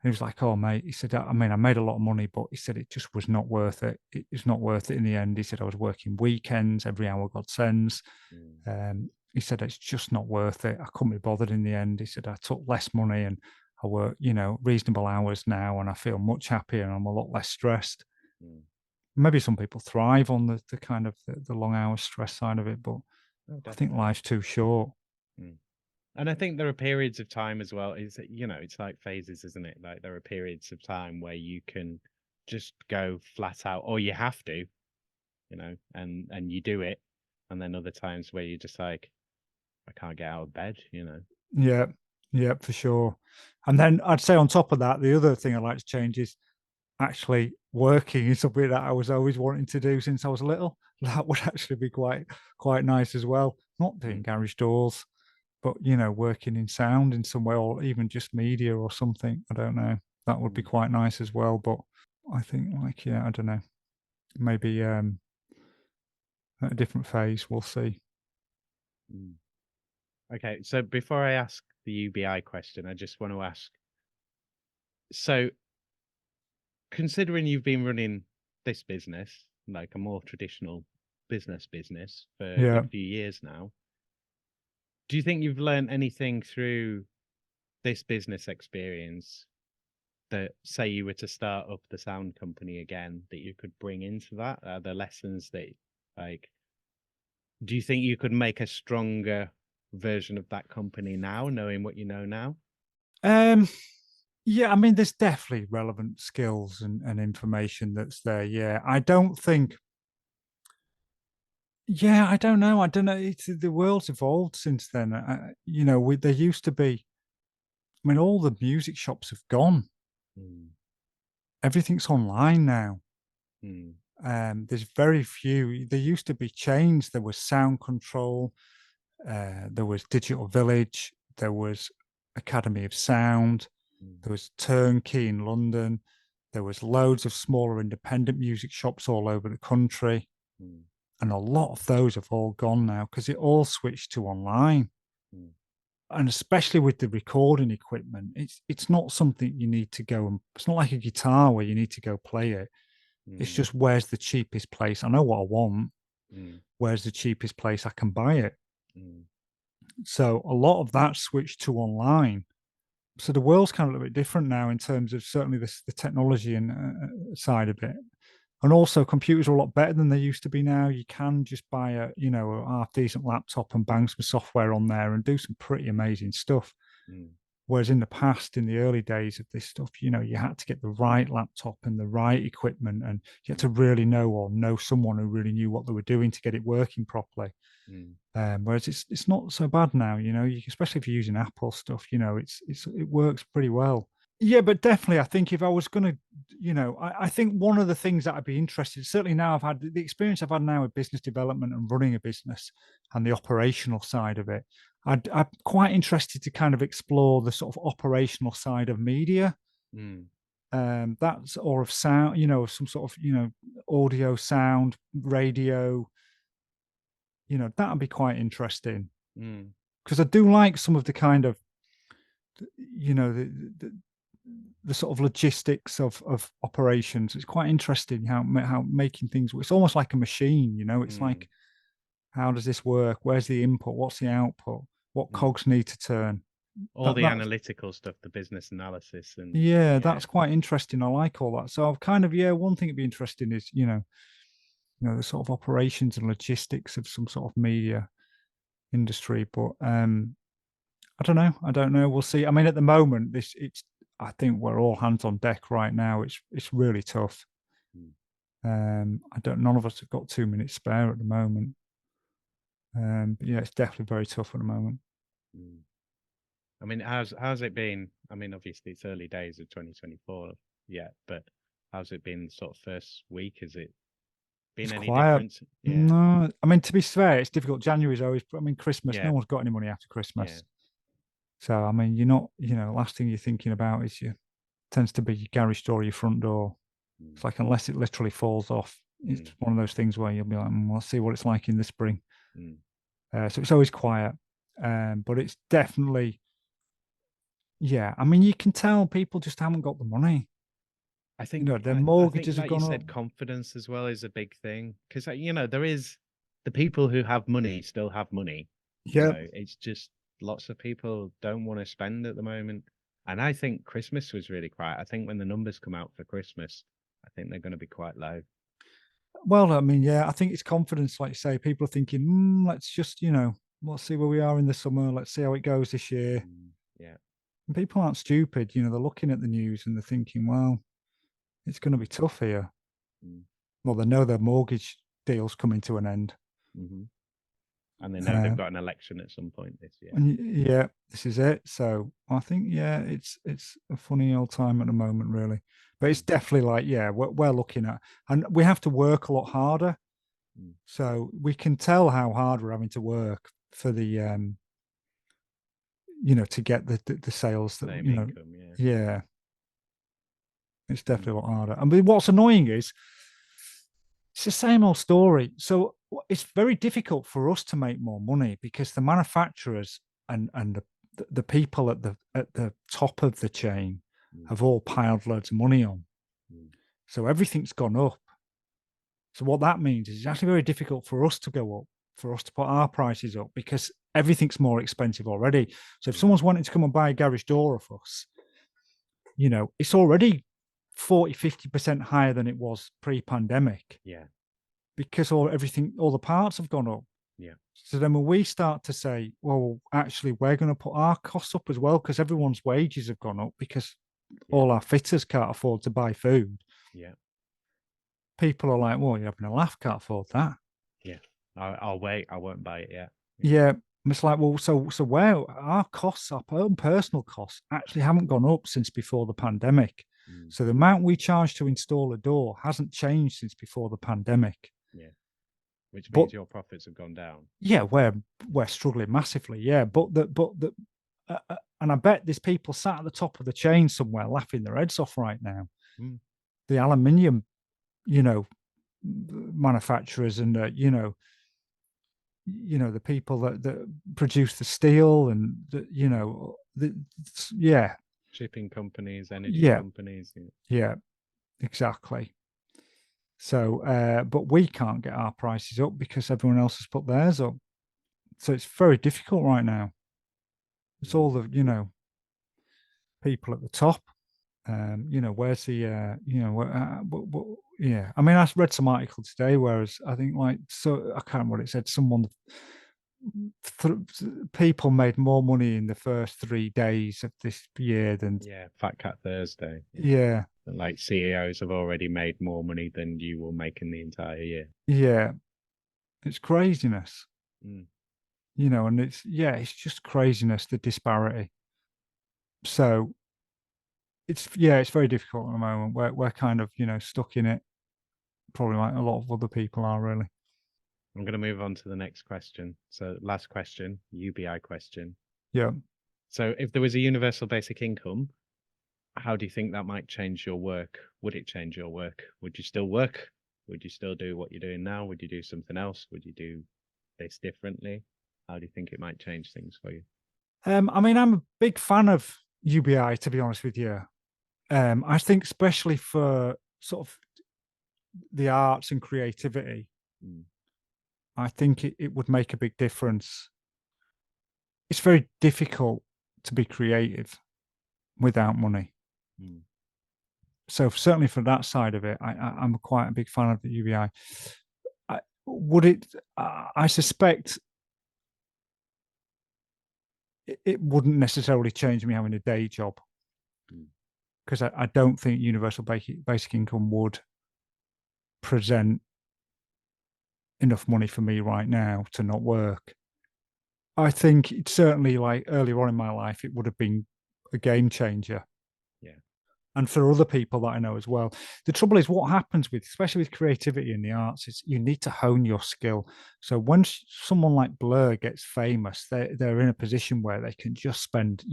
He was like, oh, mate. He said, I mean, I made a lot of money, but he said it just was not worth it. It was not worth it in the end. He said, I was working weekends, every hour God sends. Mm. He said, it's just not worth it. I couldn't be bothered in the end. He said, I took less money and I work, reasonable hours now, and I feel much happier and I'm a lot less stressed. Mm. Maybe some people thrive on the kind of the long hours stress side of it, but Oh, I think definitely. life's too short. Mm. And I think there are periods of time as well. Is that, it's like phases, isn't it? Like there are periods of time where you can just go flat out, or you have to, and you do it. And then other times where you're just like, I can't get out of bed. Yeah, yeah, for sure. And then I'd say on top of that, the other thing I'd like to change is actually working is something that I was always wanting to do since I was little. That would actually be quite nice as well. Not doing Mm. garage doors, but working in sound in some way, or even just media or something. I don't know. That would be Mm. quite nice as well. But I think like, yeah, I don't know. Maybe at a different phase, we'll see. Mm. Okay, so before I ask the UBI question, I just want to ask, so considering you've been running this business, like a more traditional business for a Yeah. good few years now, do you think you've learned anything through this business experience that, say you were to start up the sound company again, that you could bring into that? Are the lessons that, like, do you think you could make a stronger version of that company now, knowing what you know now? Um, yeah, I mean, there's definitely relevant skills and information that's there. Yeah. I don't think Yeah, I don't know. I don't know. The world's evolved since then. There used to be I mean, all the music shops have gone. Mm. Everything's online now. Mm. There's very few. There used to be chains. There was Sound Control. There was Digital Village. There was Academy of Sound. Mm. There was Turnkey in London. There was loads of smaller independent music shops all over the country. Mm. And a lot of those have all gone now because it all switched to online. Mm. And especially with the recording equipment, it's not something you need to go and it's not like a guitar where you need to go play it. It's Mm. just where's the cheapest place? I know what I want. Mm. Where's the cheapest place I can buy it? Mm. So a lot of that switched to online. So the world's kind of a little bit different now in terms of certainly the technology and side of it. And also computers are a lot better than they used to be now. You can just buy a half decent laptop and bang some software on there and do some pretty amazing stuff. Mm. Whereas in the past, in the early days of this stuff, you had to get the right laptop and the right equipment, and you had to really know someone who really knew what they were doing to get it working properly. Mm. Whereas it's not so bad now, especially if you're using Apple stuff, it works pretty well. Yeah, but definitely, I think if I was going to, I think one of the things that I'd be interested, certainly now I've had the experience I've had now with business development and running a business and the operational side of it. I'm quite interested to kind of explore the sort of operational side of media. Mm. That's or of sound, some sort of, audio, sound, radio, that'd be quite interesting Mm. because I do like some of the kind of, the the sort of logistics of operations. It's quite interesting how making things. It's almost like a machine. It's Mm. like how does this work? Where's the input? What's the output? What Mm. cogs need to turn? All That the that's analytical stuff, the business analysis, and Yeah, yeah. that's quite interesting. I like all that. So I've kind of one thing that'd be interesting is the sort of operations and logistics of some sort of media industry. But I don't know. I don't know. We'll see. I mean, at the moment, it's. I think we're all hands on deck right now. It's really tough. Mm. I don't. None of us have got 2 minutes spare at the moment. But yeah, it's definitely very tough at the moment. Mm. I mean, how's it been? I mean, obviously it's early days of 2024 yet, but how's it been sort of first week? Has it been It's any quiet. different? Yeah. No, I mean to be fair, it's difficult. January's always. I mean, Christmas. Yeah. No one's got any money after Yeah. Christmas. So I mean, you're not. Last thing you're thinking about is your tends to be your garage door, or your front door. Mm. It's like unless it literally falls off, it's Mm. one of those things where you'll be like, let's see what it's like in the spring. Mm. So it's always quiet, but it's definitely, yeah. I mean, you can tell people just haven't got the money. I think Their I think mortgages have like you gone up. said, confidence as well is a big thing because there is the people who have money still have money. Yeah. It's just lots of people don't want to spend at the moment, and I think Christmas was really quiet. I think when the numbers come out for Christmas, I think they're going to be quite low. Well, I mean, yeah, I think it's confidence. Like you say, people are thinking, let's just, let's see where we are in the summer. Let's see how it goes this year. Mm. Yeah. And people aren't stupid. They're looking at the news and they're thinking, well, it's going to be tough here. Mm. Well, they know their mortgage deal's coming to an end. Hmm. And they know they've Uh, got an election at some point this year. yeah, this is it. So I think, yeah, it's a funny old time at the moment, really. But it's Mm. definitely like, yeah, we're looking at, and we have to work a lot harder. Mm. So we can tell how hard we're having to work for the, to get the sales that, Same income, yeah. yeah, it's Mm. definitely a lot harder. I mean, what's annoying is it's the same old story. So it's very difficult for us to make more money because the manufacturers and the people at the top of the chain Mm. have all piled loads of money on. Mm. So everything's gone up. So what that means is it's actually very difficult for us to go up, for us to put our prices up because everything's more expensive already. So if Mm. someone's wanting to come and buy a garage door off us, it's already 40-50% higher than it was pre-pandemic Yeah. because all the parts have gone up. Yeah. So then when we start to say, well, actually, we're going to put our costs up as well because everyone's wages have gone up because Yeah. all our fitters can't afford to buy food. Yeah. People are like, well, you're having a laugh, can't afford that. Yeah. I'll wait. I won't buy it yet. Yeah. Yeah, And it's like, well, so where our costs, our own personal costs, actually haven't gone up since before the pandemic. Mm. So the amount we charge to install a door hasn't changed since before the pandemic. Yeah. Which But means your profits have gone down. yeah, we're struggling massively. Yeah, but and I bet there's people sat at the top of the chain somewhere laughing their heads off right now. Mm. The aluminium, you know, manufacturers and the people that produce the steel and yeah, Shipping companies, energy yeah, companies. Yeah. yeah, exactly. So, but we can't get our prices up because everyone else has put theirs up. So it's very difficult right now. It's all Mm. the people at the top. Where's the yeah. I mean, I read some article today, whereas I think I can't remember what it said. Th- People made more money in the first 3 days of this year than Yeah, Fat Cat Thursday. Yeah. yeah, Like CEOs have already made more money than you will make in the entire year. yeah. It's craziness, Mm. and it's just craziness, the disparity. So it's very difficult at the moment. We're kind of stuck in it, probably like a lot of other people are really. I'm going to move on to the next question. So, last question, UBI question. Yeah. So, if there was a universal basic income, how do you think that might change your work? Would it change your work? Would you still work? Would you still do what you're doing now? Would you do something else? Would you do this differently? How do you think it might change things for you? I mean, I'm a big fan of UBI, to be honest with you. I think especially for sort of the arts and creativity, Mm. I think it would make a big difference. It's very difficult to be creative without money. Mm. So certainly for that side of it, I'm quite a big fan of the UBI. Would it? I suspect it wouldn't necessarily change me having a day job Mm. because I don't think universal basic income would present enough money for me right now to not work. I think it's certainly like earlier on in my life, it would have been a game changer. Yeah. And for other people that I know as well. The trouble is, what happens with, especially with creativity in the arts, is you need to hone your skill. So when someone like Blur gets famous, they're in a position where they can just spend,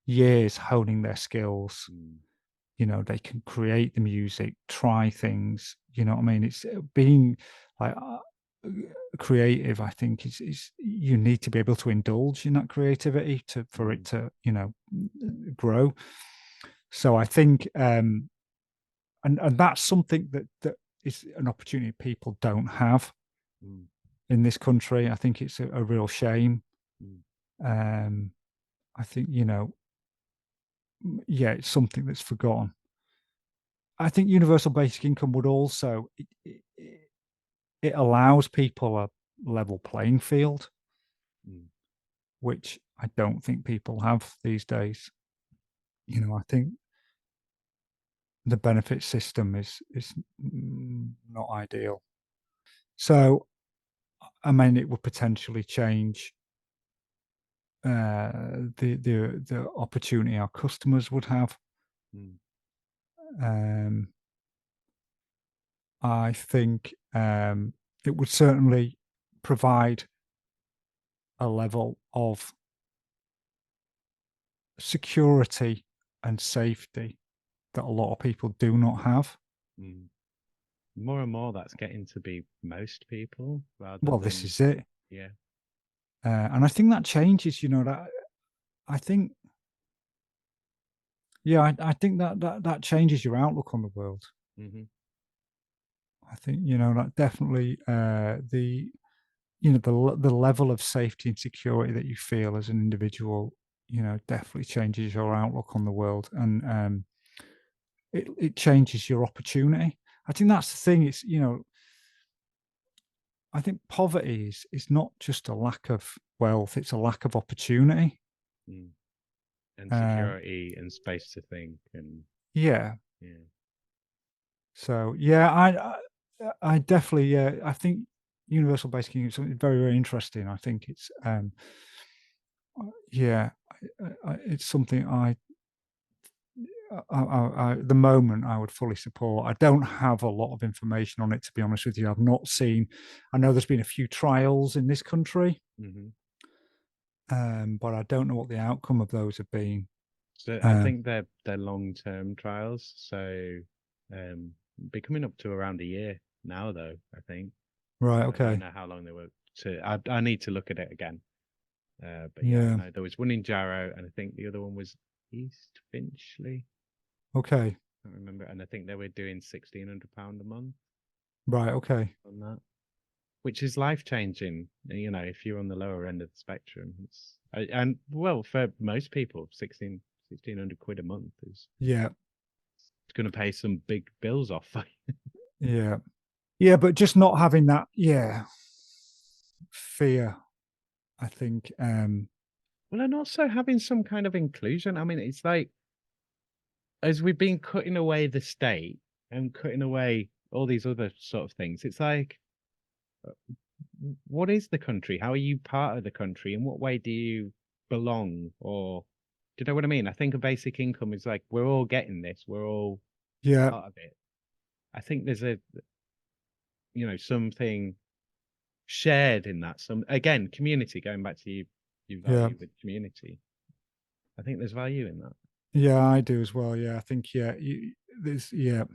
years honing their skills. Mm. They can create the music, try things. You know what I mean? It's being like creative. I think is you need to be able to indulge in that creativity for it to grow. So I think, and that's something that is an opportunity people don't have Mm. in this country. I think it's a real shame. Mm. I think yeah, it's something that's forgotten. I think universal basic income would also it allows people a level playing field, Mm. which I don't think people have these days. I think the benefit system is not ideal. So, I mean, it would potentially change the opportunity our customers would have. Mm. Um, I think it would certainly provide a level of security and safety that a lot of people do not have. Mm. More and more, that's getting to be most people rather Well, this than, is it. yeah. And I think that changes, that I think, yeah, I think that changes your outlook on the world. Mm-hmm. I think, that definitely the level of safety and security that you feel as an individual, definitely changes your outlook on the world. And it changes your opportunity. I think that's the thing. It's, I think poverty is not just a lack of wealth, it's a lack of opportunity. Mm. And Um, security and space to think and yeah. yeah. So yeah, I definitely, yeah, I think. universal basic income is something very, very interesting. I think it's yeah, it's something at the moment I would fully support. I don't have a lot of information on it, to be honest with you. I've not seen. I know there's been a few trials in this country, Hmm. but I don't know what the outcome of those have been. So I Um, think they're long-term trials. So be coming up to around a year now, though, I think. right. I don't Okay. know how long they were I need to look at it again. But yeah, I Yeah. know there was one in Jarrow, and I think the other one was East Finchley. Okay. I can't remember. And I think they were doing £1,600 a month Right. Okay. on that, which is life changing. You know, if you're on the lower end of the spectrum, and well, for most people, 1,600 quid a month is Yeah. going to pay some big bills off. Yeah. Yeah. But just not having that. Yeah. Fear. I think. Well, and also having some kind of inclusion. I mean, it's like as we've been cutting away the state and cutting away all these other sort of things, it's like, what is the country? How are you part of the country? In what way do you belong? Or do you know what I mean? I think a basic income is like we're all getting this, we're all Yeah. part of it. I think there's something shared in that. Some again, community, going back to you Yeah. value with community. I think there's value in that. Yeah. I do as well. Yeah. I think. Yeah. There's. Yeah.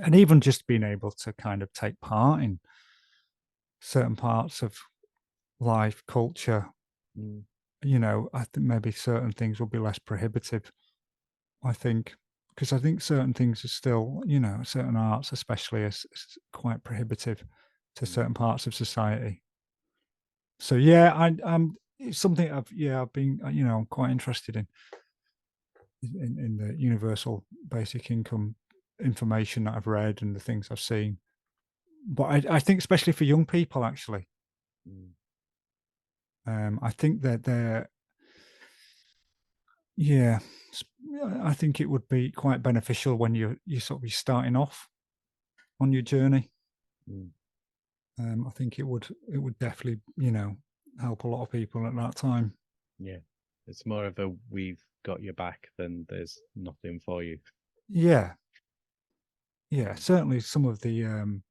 And even just being able to kind of take part in certain parts of life, culture, Mm, I think maybe certain things will be less prohibitive. I think because I think certain things are still, certain arts, especially, is quite prohibitive to mm, certain parts of society. So yeah, it's something I've been, I'm quite interested in the universal basic income information that I've read and the things I've seen. But I think especially for young people, actually, mm, I think that they're yeah, yeah, I think it would be quite beneficial when you sort of be starting off on your journey. mm. I think it would definitely, help a lot of people at that time. Yeah. It's more of a we've got your back than there's nothing for you. Yeah, yeah, Mm, certainly some of the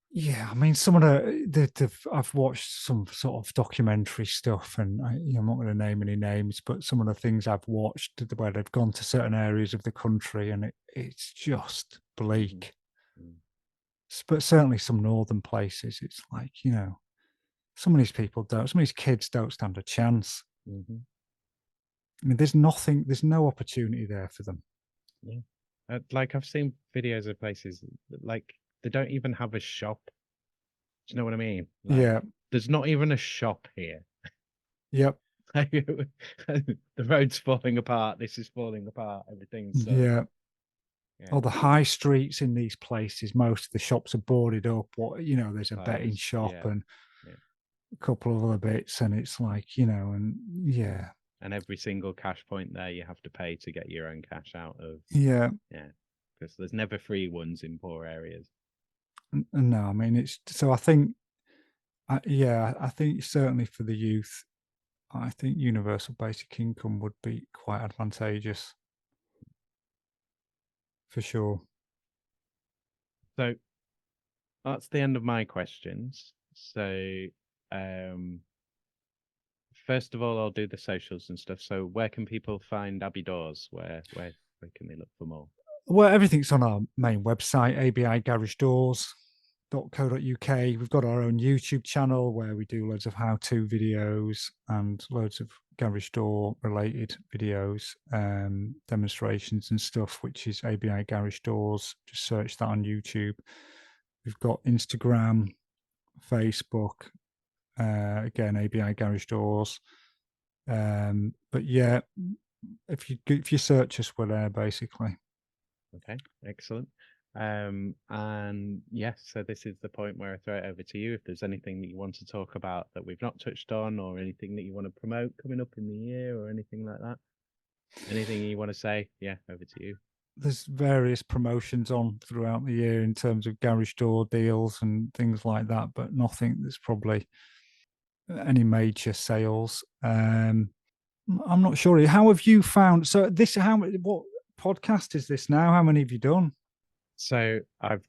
yeah, I mean some of the I've watched some sort of documentary stuff, and I'm not going to name any names, but some of the things I've watched where they've gone to certain areas of the country, and it's just mhm, bleak. mm, But certainly some northern places, it's like, some of these kids don't stand a chance. mhm. I mean, there's no opportunity there for them. Yeah. Like I've seen videos of places like they don't even have a shop. Do you know what I mean? Like Yeah. there's not even a shop here. Yep. Like, the road's falling apart. This is falling apart. Everything's so Yeah. yeah. Or the high streets in these places, most of the shops are boarded up. There's a betting Closed. shop Yeah. and Yeah. a couple of other bits, and it's like, and yeah, And every single cash point there you have to pay to get your own cash out of. yeah. Yeah. Because there's never free ones in poor areas. No, I mean, it's so I think, yeah, I think certainly for the youth, I think universal basic income would be quite advantageous for sure. So that's the end of my questions. So um first of all, I'll do the socials and stuff. So where can people find Abi Doors? Where can they look for more? Well, everything's on our main website, abigaragedoors.co.uk. We've got our own YouTube channel where we do loads of how-to videos and loads of garage door related videos, demonstrations and stuff, which is ABI Garage Doors. Just search that on YouTube. We've got Instagram, Facebook, again, ABI Garage Doors. But yeah, if you search us, we're there basically. Okay, excellent. And yes, so this is the point where I throw it over to you. If there's anything that you want to talk about that we've not touched on, or anything that you want to promote coming up in the year, or anything like that, anything you want to say, yeah, over to you. there's various promotions on throughout the year in terms of garage door deals and things like that, but nothing that's probably any major sales. I'm not sure. How have you found? So this, what podcast is this now? How many have you done? So I've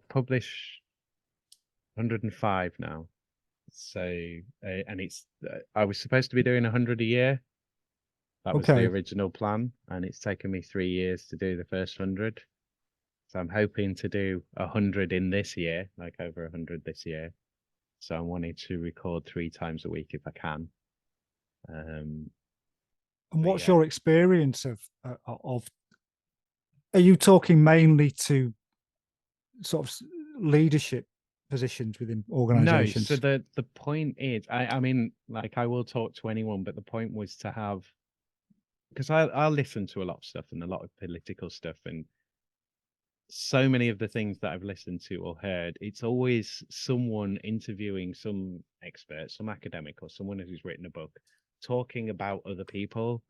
published 105 now. So, and I was supposed to be doing 100 a year. That was the Okay. original plan, and it's taken me 3 years to do the first 100. So I'm hoping to do 100 in this year, like over 100 this year. So I'm wanting to record 3 times a week if I can. And But what's yeah, your experience of? Are you talking mainly to sort of leadership positions within no. So organizations? the point is, I mean, like I will talk to anyone, but the point was to have, because I'll listen to a lot of stuff and a lot of political stuff, and so many of the things that I've listened to or heard, it's always someone interviewing some expert, some academic, or someone who's written a book talking about other people.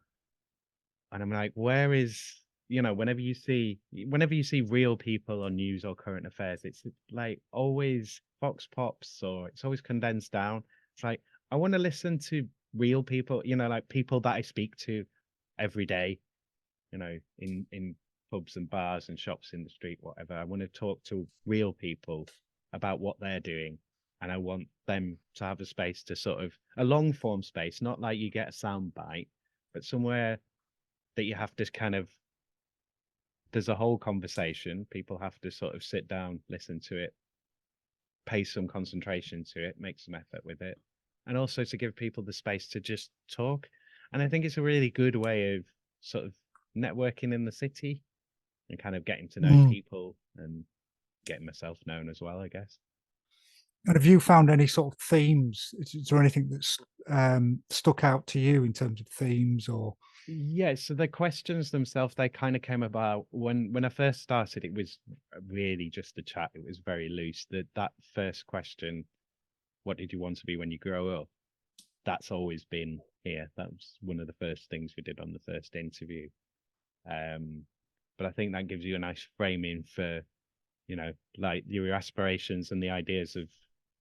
And I'm like, where is, whenever you see real people on news or current affairs, it's like always Fox Pops, or it's always condensed down. It's like, I want to listen to real people, like people that I speak to every day, in pubs and bars and shops in the street, whatever. I want to talk to real people about what they're doing. And I want them to have a space to sort of a long form space, not like you get a sound bite, but somewhere that you have to kind of, there's a whole conversation. People have to sort of sit down, listen to it, pay some concentration to it, make some effort with it. And also to give people the space to just talk. And I think it's a really good way of sort of networking in the city and kind of getting to know Mm. people and getting myself known as well, I guess. And have you found any sort of themes? Is there anything that's stuck out to you in terms of themes or? Yeah, so the questions themselves, they kind of came about when I first started. It was really just a chat. It was very loose. That first question, what did you want to be when you grow up? That's always been here. That was one of the first things we did on the first interview. But I think that gives you a nice framing for, like your aspirations and the ideas of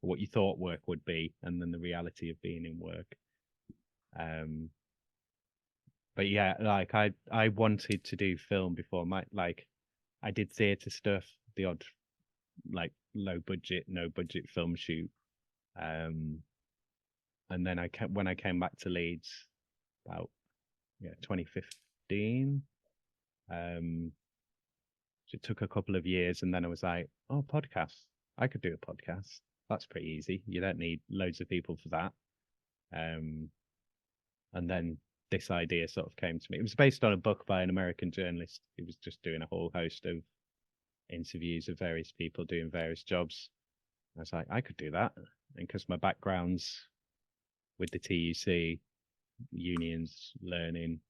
what you thought work would be, and then the reality of being in work. Um, but yeah, like I wanted to do film before I did theatre stuff, the odd like low budget, no budget film shoot. Um, and then when I came back to Leeds about 2015. So it took a couple of years, and then I was like, oh, podcasts. I could do a podcast. That's pretty easy. You don't need loads of people for that. Um, and then this idea sort of came to me. It was based on a book by an American journalist who was just doing a whole host of interviews of various people doing various jobs. I was like, I could do that. And because my background's with the TUC, unions, learning,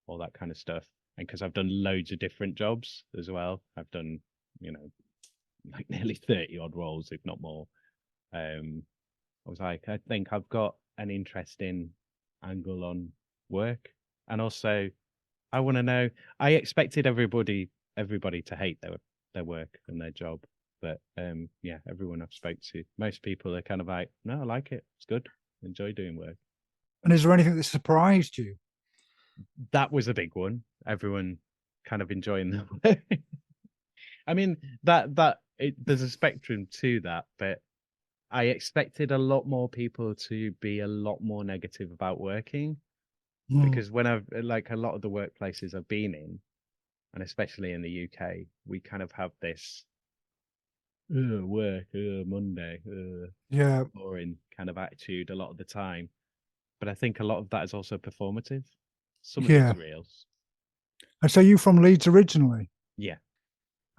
all that kind of stuff. And because I've done loads of different jobs as well, I've done, like nearly 30 odd roles, if not more. I was like, I think I've got an interesting angle on work. And also, I want to know, I expected everybody to hate their work and their job. But yeah, everyone I've spoke to, most people are kind of like, no, I like it. It's good. Enjoy doing work. And is there anything that surprised you? That was a big one. Everyone kind of enjoying the work. I mean, there's a spectrum to that, but I expected a lot more people to be a lot more negative about working, Mm. because when I've like a lot of the workplaces I've been in, and especially in the UK, we kind of have this work, Monday, Yeah, boring kind of attitude a lot of the time. But I think a lot of that is also performative. Some of yeah. it's real. And so you from Leeds originally? Yeah.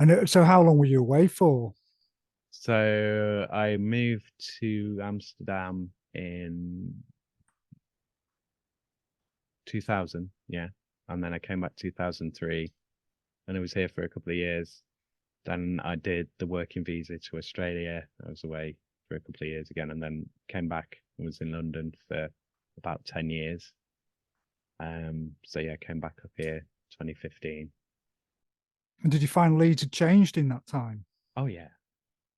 And so how long were you away for? So I moved to Amsterdam in 2000, yeah. And then I came back 2003, and I was here for a couple of years. Then I did the working visa to Australia. I was away for a couple of years again, and then came back and was in London for about 10 years. So yeah, came back up here 2015. And did you find Leeds had changed in that time? Oh yeah.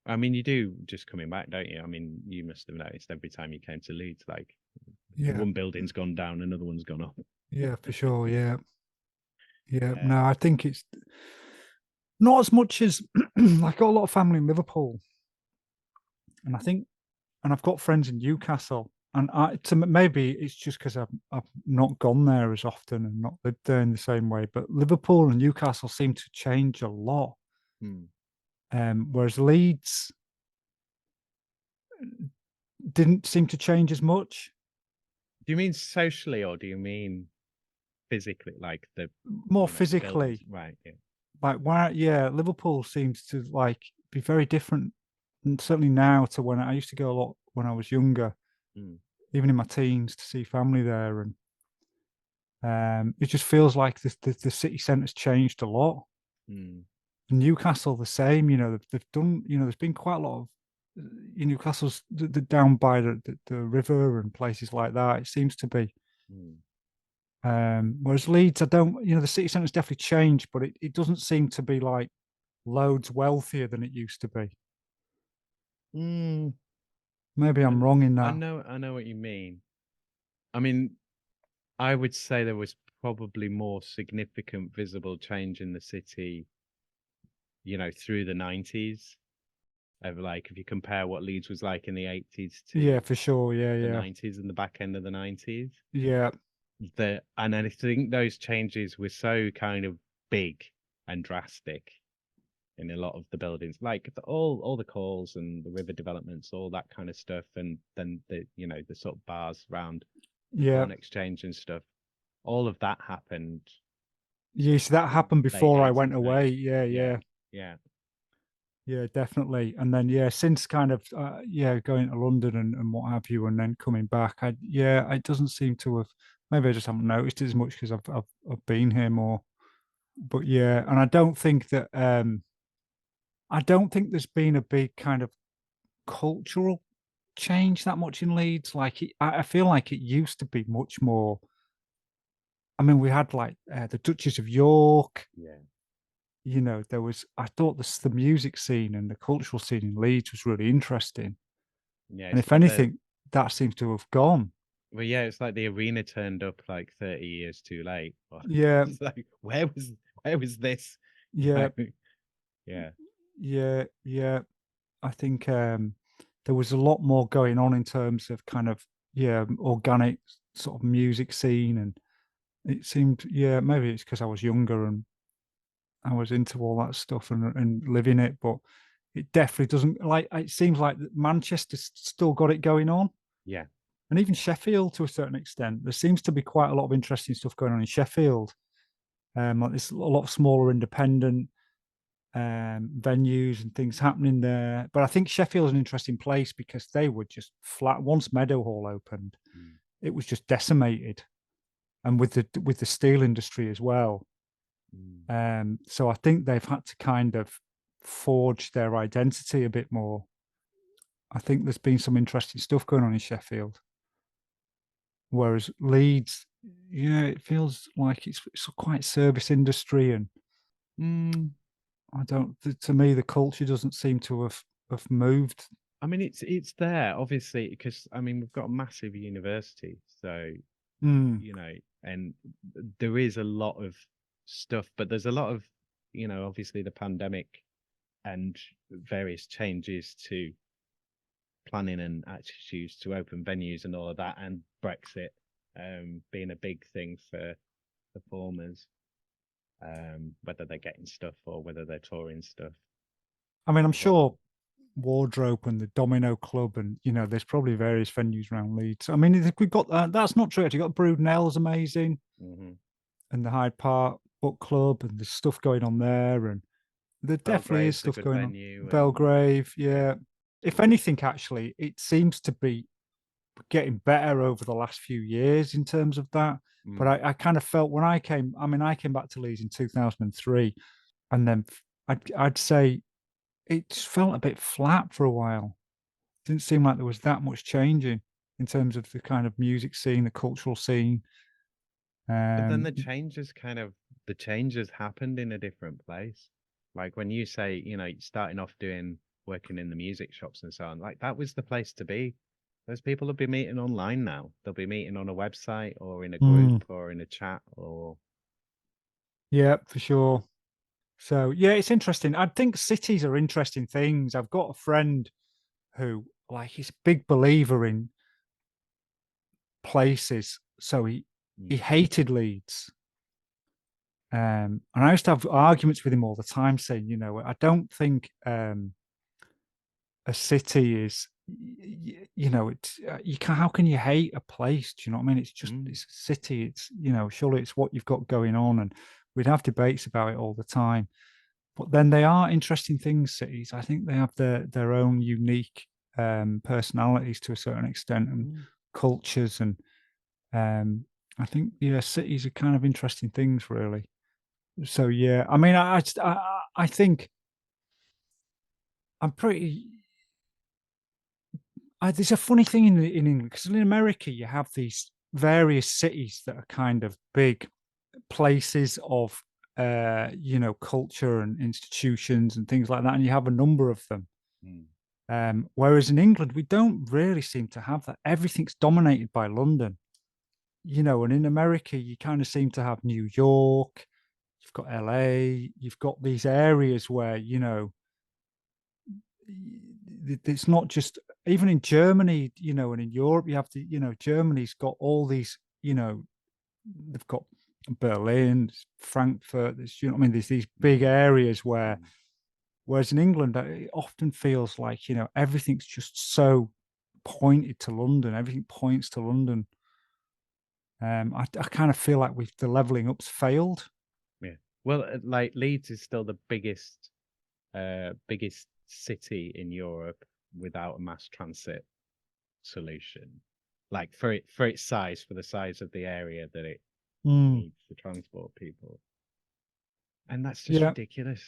I mean, you do just coming back, don't you? I mean, you must have noticed every time you came to Leeds, like Yeah, one building's gone down, another one's gone up. yeah, for sure. Yeah, yeah. Uh, No, I think it's not as much as like, I got a lot of family in Liverpool, and I think, and I've got friends in Newcastle, and maybe it's just because I've not gone there as often and not lived there in the same way. But Liverpool and Newcastle seem to change a lot, hmm. whereas Leeds didn't seem to change as much. Do you mean socially or do you mean physically? Like More the buildings, physically, right? Yeah. like, why? Yeah, Liverpool seems to like be very different, and certainly now, to when I used to go a lot when I was younger, Mm, even in my teens, to see family there, and it just feels like the city centre's changed a lot. mm, Newcastle the same, they've done, there's been quite a lot of Newcastle's down by the river and places like that. It seems to be. mm. Whereas Leeds, I don't, the city centre's definitely changed, but it doesn't seem to be like loads wealthier than it used to be. Mm, Maybe I'm wrong in that. I know what you mean. I mean, I would say there was probably more significant visible change in the city, through the 90s. Of like, if you compare what Leeds was like in the 80s Yeah, to for sure. Yeah, the yeah, 90s and the back end of the 90s, yeah, and I think those changes were so kind of big and drastic in a lot of the buildings, like all the calls and the river developments, all that kind of stuff, and then the sort of bars around the yeah. foreign exchange and stuff. All of that happened Yeah, so that happened late before I went 80s, away. Yeah, yeah, yeah, yeah, yeah, definitely. And then, yeah, since kind of, yeah, going to London and what have you, and then coming back, yeah, it doesn't seem to have. Maybe I just haven't noticed it as much because I've been here more. But yeah, and I don't think there's been a big kind of cultural change that much in Leeds. Like, I feel like it used to be much more. I mean, we had like the Duchess of York. yeah, There was. I thought the music scene and the cultural scene in Leeds was really interesting. yeah. And It's if like the anything, that seems to have gone. well, yeah, it's like the arena turned up like 30 years too late. Yeah, It's like where was this? You yeah, know? Yeah. yeah, yeah. I think there was a lot more going on in terms of kind of, yeah, organic sort of music scene, and it seemed, yeah, maybe it's because I was younger and I was into all that stuff and living it, but it definitely doesn't, like, it seems like that Manchester's still got it going on, Yeah. and even Sheffield to a certain extent. There seems to be quite a lot of interesting stuff going on in Sheffield. Like, there's a lot of smaller independent venues and things happening there. But I think Sheffield's an interesting place because they were just flat. Once Meadowhall opened, Mm, it was just decimated, and with the steel industry as well. mm. So I think they've had to kind of forge their identity a bit more. I think there's been some interesting stuff going on in Sheffield, whereas Leeds, yeah, it feels like it's quite service industry, and Mm, I don't. To me, the culture doesn't seem to have moved. I mean, it's there obviously because I mean we've got a massive university, so Mm, and there is a lot of stuff, but there's a lot of obviously the pandemic and various changes to planning and attitudes to open venues and all of that, and Brexit being a big thing for performers, whether they're getting stuff or whether they're touring stuff. I mean, I'm But sure Wardrobe and the Domino Club, and there's probably various venues around Leeds. I mean, we've got that. That's not true. Actually, got Broodnell's amazing, mhm. and the Hyde Park Book Club, and there's stuff going on there, and there definitely is Belgrave's a stuff good going on. venue, and Belgrave, yeah, yeah. If anything, actually, it seems to be getting better over the last few years in terms of that. But mm, I kind of felt when I came. I mean, I came back to Leeds in 2003, and then I'd say it felt a bit flat for a while. Didn't seem like there was that much changing in terms of the kind of music scene, the cultural scene. But then Um, the changes happened in a different place. Like when you say, starting off working in the music shops and so on, like that was the place to be. Those people will be meeting online now. They'll be meeting on a website or in a group mm, or in a chat or yeah, for sure. So yeah, it's interesting. I think cities are interesting things. I've got a friend who, like, he's a big believer in places. So he mm, hated Leeds. And I used to have arguments with him all the time, saying, I don't think a city is, it's you can how can you hate a place? Do you know what I mean? mm, It's a city. It's surely it's what you've got going on, and we'd have debates about it all the time. But then they are interesting things. Cities, I think they have their own unique personalities to a certain extent and mm. cultures, and um, I think cities are kind of interesting things, really. So yeah, I mean, I think I'm pretty. There's a funny thing in England because in America you have these various cities that are kind of big places of culture and institutions and things like that, and you have a number of them. Mm. Whereas in England we don't really seem to have that. Everything's dominated by London, and in America you kind of seem to have New York, you've got LA, you've got these areas where it's not just even in Germany, and in Europe, you have to, Germany's got all these, they've got Berlin, Frankfurt, there's, I mean, there's these big Mm. areas where, Mm. whereas in England, it often feels like, everything's just so pointed to London, everything points to London. I kind of feel like the leveling up's failed. Yeah. Well, like Leeds is still the biggest city in Europe without a mass transit solution. Like for its size, for the size of the area that it Mm, needs to transport people. And that's just yeah, ridiculous.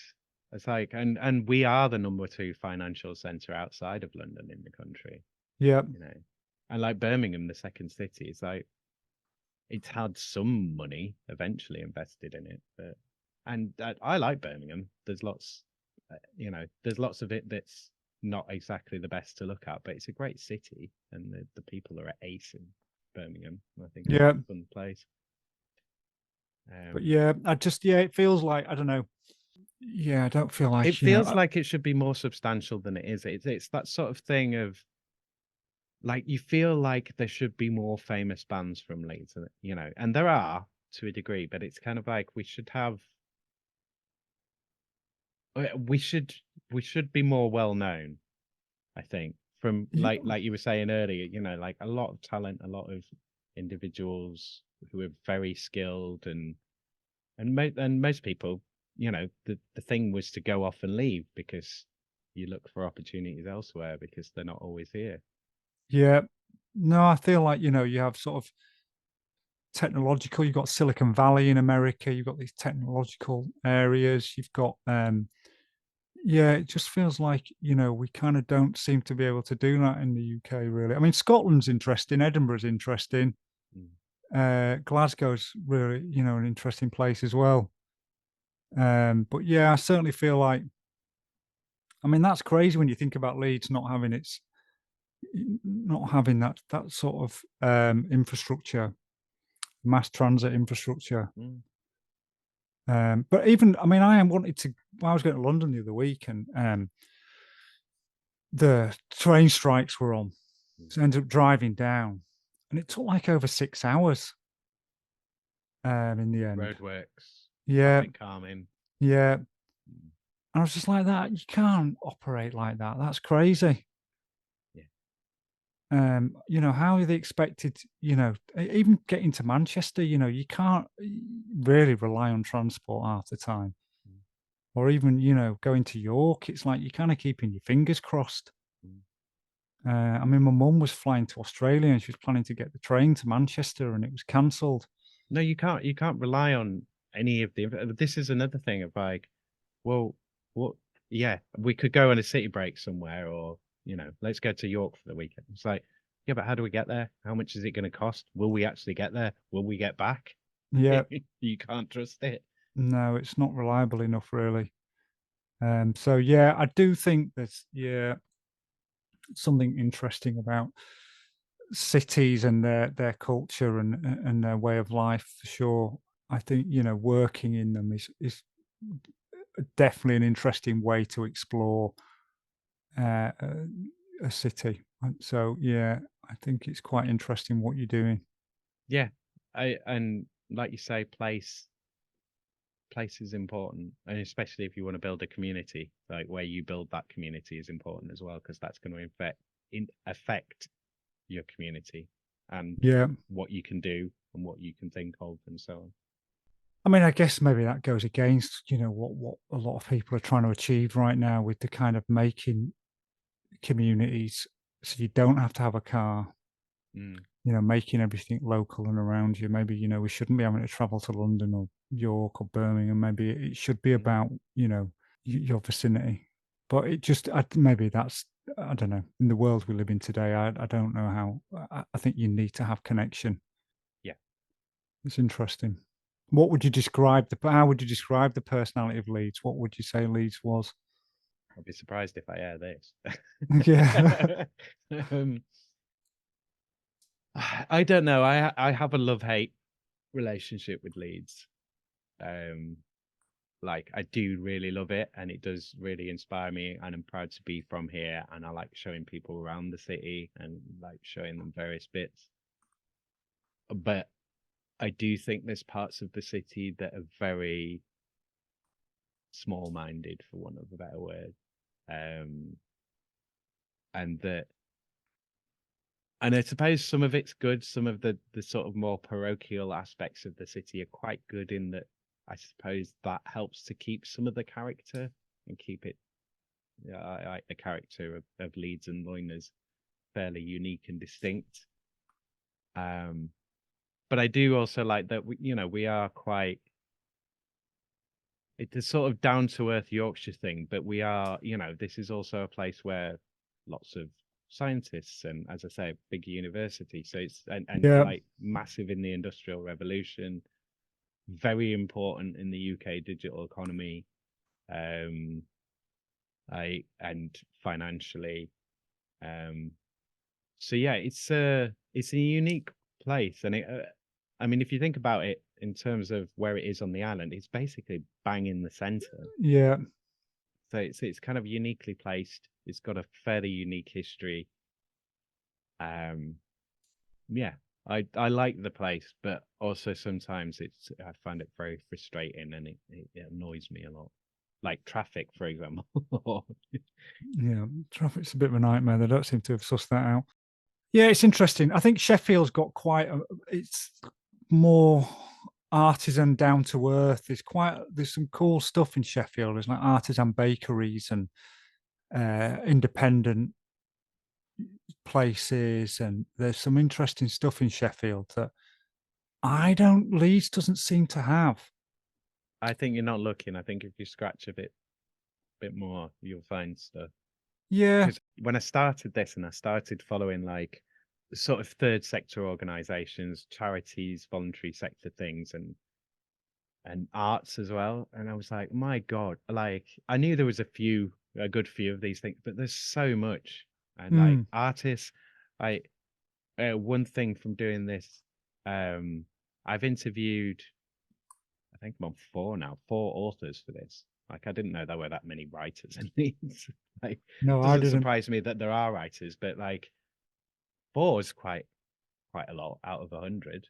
It's like and we are the number two financial center outside of London in the country, yeah, you know. And like Birmingham, the second city, it's like it's had some money eventually invested in it, but and I like Birmingham. There's lots of it that's not exactly the best to look at, but it's a great city, and the people are ace in Birmingham. I think it's yeah. a fun place. But Um, yeah, it feels like, I don't know. Yeah, I don't feel it like, feels like it should be more substantial than it is. It's that sort of thing of like you feel like there should be more famous bands from Leeds, and there are to a degree, but it's kind of like we should we should be more well known. I think from like you were saying earlier, like a lot of talent, a lot of individuals who are very skilled, and most people, the thing was to go off and leave because you look for opportunities elsewhere because they're not always here. yeah. No, I feel like, you have sort of technological, you've got Silicon Valley in America, you've got these technological areas, you've got yeah, it just feels like, we kind of don't seem to be able to do that in the UK, really. I mean, Scotland's interesting, Edinburgh's interesting, Mm. Glasgow's really, an interesting place as well. But yeah, I certainly feel like, I mean, that's crazy when you think about Leeds not having that sort of infrastructure, mass transit infrastructure. Mm. But even, I mean, I am wanted to. I was going to London the other week, and the train strikes were on, Mm. so I ended up driving down, and it took like over 6 hours. In the end, Roadworks, yeah, traffic calming. yeah. Mm. And I was just like that. You can't operate like that. That's crazy. Yeah. How are they expected, even getting to Manchester, you can't really rely on transport half the time. Mm. Or even, going to York, it's like you're kind of keeping your fingers crossed. Mm. I mean, my mum was flying to Australia and she was planning to get the train to Manchester and it was cancelled. No, you can't. You can't rely on any of the. This is another thing of like, well, what? Yeah, we could go on a city break somewhere, or let's go to York for the weekend. It's like, yeah, but how do we get there? How much is it going to cost? Will we actually get there? Will we get back? Yeah. You can't trust it. No, it's not reliable enough, really. So yeah, I do think there's something interesting about cities and their culture and their way of life for sure. I think working in them is definitely an interesting way to explore uh, a, a city. So yeah, I think it's quite interesting what you're doing. Yeah. And like you say, place is important, and especially if you want to build a community, like where you build that community is important as well, because that's going to affect your community and Yeah. what you can do and what you can think of and so on. I mean, I guess maybe that goes against, what a lot of people are trying to achieve right now with the kind of making communities so you don't have to have a car, Mm, making everything local and around you. Maybe, we shouldn't be having to travel to London or York or Birmingham. Maybe it should be mm. about, your vicinity. But maybe that's, I don't know. In the world we live in today, I don't know how. I think you need to have connection. Yeah, It's interesting. How would you describe the personality of Leeds? What would you say Leeds was? I'll be surprised if I air this. Yeah. um, I don't know. I have a love hate relationship with Leeds. Um, like I do really love it, and it does really inspire me, and I'm proud to be from here, and I like showing people around the city and like showing them various bits. But I do think there's parts of the city that are very small-minded, for want of a better word, um, and that and I suppose some of it's good. Some of the sort of more parochial aspects of the city are quite good in that I suppose that helps to keep some of the character and keep it. Yeah, I like the character of Leeds and Loyners fairly unique and distinct. Um, but I do also like that we are quite. It's a sort of down to earth Yorkshire thing, but we are, this is also a place where lots of scientists and, as I say, a big university. So it's and Yeah. like massive in the industrial revolution, very important in the UK digital economy, um, and financially. Um, so yeah, it's a unique place, and I mean, if you think about it in terms of where it is on the island, it's basically bang in the center. Yeah. So it's kind of uniquely placed. It's got a fairly unique history. Um, yeah, I like the place, but also sometimes I find it very frustrating and it annoys me a lot. Like traffic, for example. Yeah. Traffic's a bit of a nightmare. They don't seem to have sussed that out. Yeah, it's interesting. I think Sheffield's got it's more artisan, down to earth. There's some cool stuff in Sheffield. There's like artisan bakeries and independent places, and there's some interesting stuff in Sheffield that Leeds doesn't seem to have. I think you're not looking. I think if you scratch a bit more, you'll find stuff. Yeah, Because when I started this and I started following like sort of third sector organizations, charities, voluntary sector things, and arts as well. And I was like, my God, like I knew there was a good few of these things, but there's so much. And like mm, artists, I one thing from doing this, um, I've interviewed, I think I'm on four now, four authors for this. Like I didn't know there were that many writers in these. Like no, I doesn't didn't. surprise me that there are writers, but like four is quite a lot out of 100.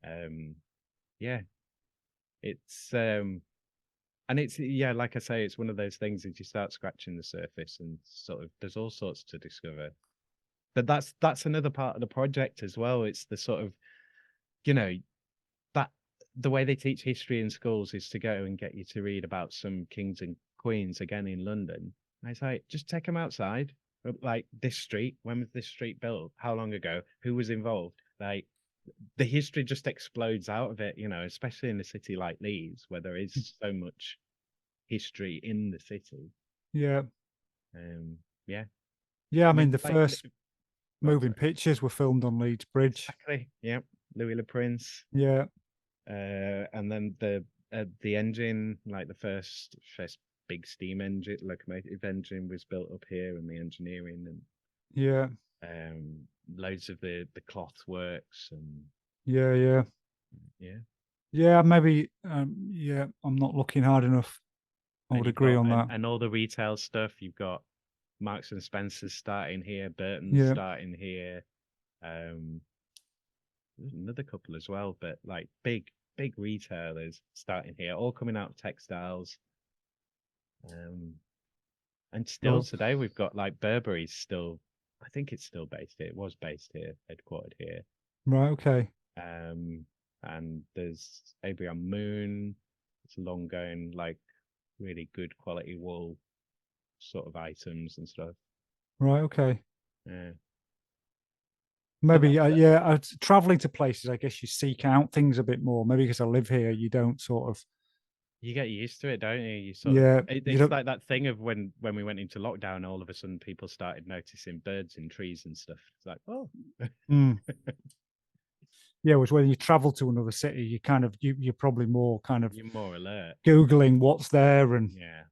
Um, yeah, it's and it's yeah, like I say, it's one of those things that you start scratching the surface and sort of there's all sorts to discover. But that's another part of the project as well. It's the sort of you know that the way they teach history in schools is to go and get you to read about some kings and queens again in London. And it's like just take them outside, like this street. When was this street built? How long ago? Who was involved? Like the history just explodes out of it, especially in a city like Leeds where there is so much history in the city. Yeah, Yeah, yeah. I I mean, mean, the like, first go on, moving sorry. pictures were filmed on Leeds Bridge. Exactly. Yeah, Louis Le Prince. Yeah, And then the engine, like the first big steam engine, locomotive engine, was built up here, and the engineering Yeah. and loads of the cloth works and Yeah. Yeah. yeah. Yeah. Maybe. Yeah. I'm not looking hard enough. I And would you've agree got on that. and all the retail stuff. You've got Marks and Spencer's starting here, Burton's Yeah. starting here. There's another couple as well, but like big retailers starting here, all coming out of textiles. And still Well. today we've got like Burberry's still. I think it's still based here. It was based here, headquartered here. Right. Okay. And there's Abraham Moon. It's long going, like really good quality wool sort of items and stuff. Right. Okay. Yeah. Maybe. But Yeah. Traveling to places, I guess you seek out things a bit more. Maybe because I live here, you don't sort of. you get used to it, don't you? You sort of Yeah. You it's don't. like that thing of when we went into lockdown, all of a sudden people started noticing birds in trees and stuff. It's like, oh, Mm. Yeah, which when you travel to another city, you kind of you're probably more kind of you're more alert. Googling what's there and Yeah.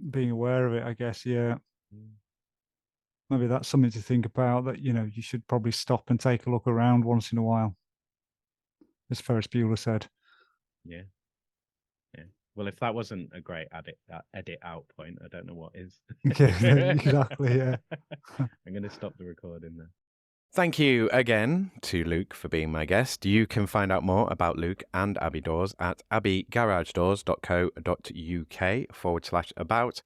being aware of it, I guess. Yeah. Mm. Maybe that's something to think about, that, you should probably stop and take a look around once in a while, as Ferris Bueller said. Yeah. Yeah. Well, if that wasn't a great edit out point, I don't know what is. Yeah, exactly. Yeah. I'm going to stop the recording now. Thank you again to Luke for being my guest. You can find out more about Luke and Abi Doors at abigaragedoors.co.uk/about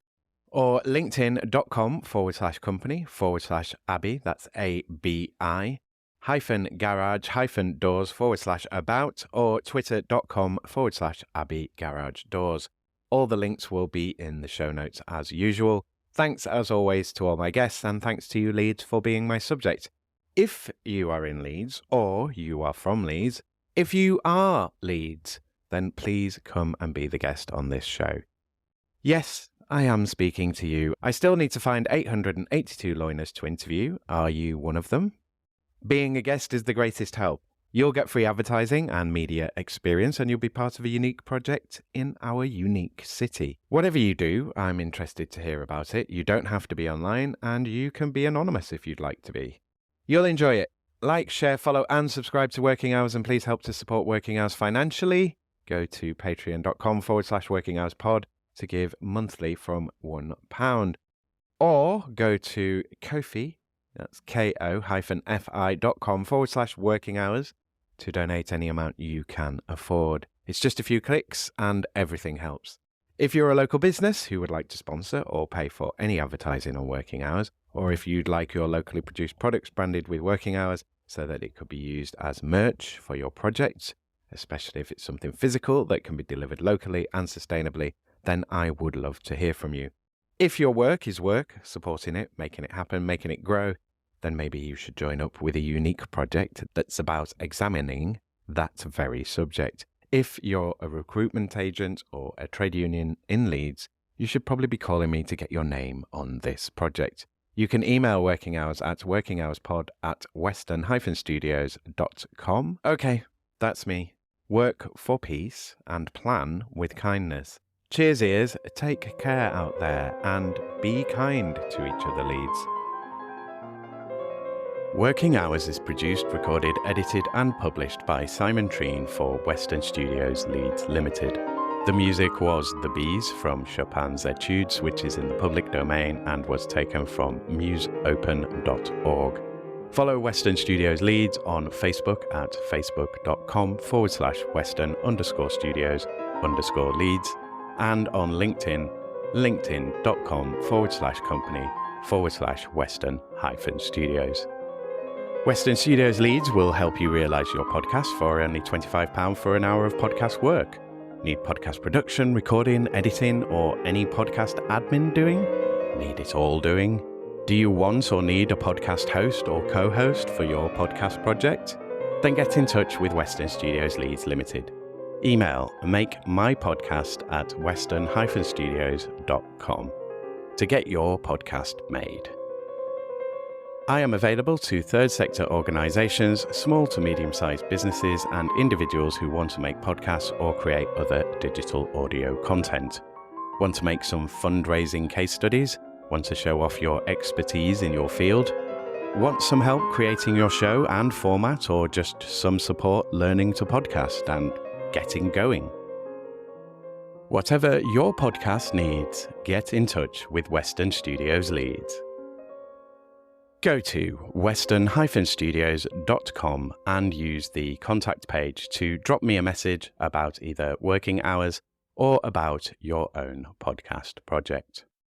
or linkedin.com/company/Abi, that's ABI, -garage-doors/about, or twitter.com/abigaragedoors. All the links will be in the show notes as usual. Thanks as always to all my guests, and thanks to you, Leeds, for being my subject. If you are in Leeds, or you are from Leeds, if you are Leeds, then please come and be the guest on this show. Yes, I am speaking to you. I still need to find 882 loiners to interview. Are you one of them? Being a guest is the greatest help. You'll get free advertising and media experience, and you'll be part of a unique project in our unique city. Whatever you do, I'm interested to hear about it. You don't have to be online, and you can be anonymous if you'd like to be. You'll enjoy it. Like, share, follow, and subscribe to Working Hours, and please help to support Working Hours financially. Go to patreon.com/workinghoursPod to give monthly from £1. Or go to Ko-fi, that's ko-fi.com/working hours to donate any amount you can afford. It's just a few clicks and everything helps. If you're a local business who would like to sponsor or pay for any advertising on Working Hours, or if you'd like your locally produced products branded with Working Hours so that it could be used as merch for your projects, especially if it's something physical that can be delivered locally and sustainably, then I would love to hear from you. If your work is work, supporting it, making it happen, making it grow, then maybe you should join up with a unique project that's about examining that very subject. If you're a recruitment agent or a trade union in Leeds, you should probably be calling me to get your name on this project. You can email Working Hours at workinghourspod@western-studios.com. Okay, that's me. Work for peace and plan with kindness. Cheers, ears. Take care out there and be kind to each other, Leeds. Working Hours is produced, recorded, edited and published by Simon Treen for Western Studios Leeds Limited. The music was The Bees from Chopin's Etudes, which is in the public domain and was taken from museopen.org. Follow Western Studios Leeds on Facebook at facebook.com/western_studios_Leeds and on LinkedIn, linkedin.com/company/western-studios. Western Studios Leeds will help you realise your podcast for only £25 for an hour of podcast work. Need podcast production, recording, editing, or any podcast admin doing? Need it all doing? Do you want or need a podcast host or co-host for your podcast project? Then get in touch with Western Studios Leeds Limited. Email makemypodcast@western-studios.com to get your podcast made. I am available to third sector organisations, small to medium-sized businesses, and individuals who want to make podcasts or create other digital audio content. Want to make some fundraising case studies? Want to show off your expertise in your field? Want some help creating your show and format, or just some support learning to podcast and getting going? Whatever your podcast needs, get in touch with Western Studios Leeds. Go to western-studios.com and use the contact page to drop me a message about either working hours or about your own podcast project.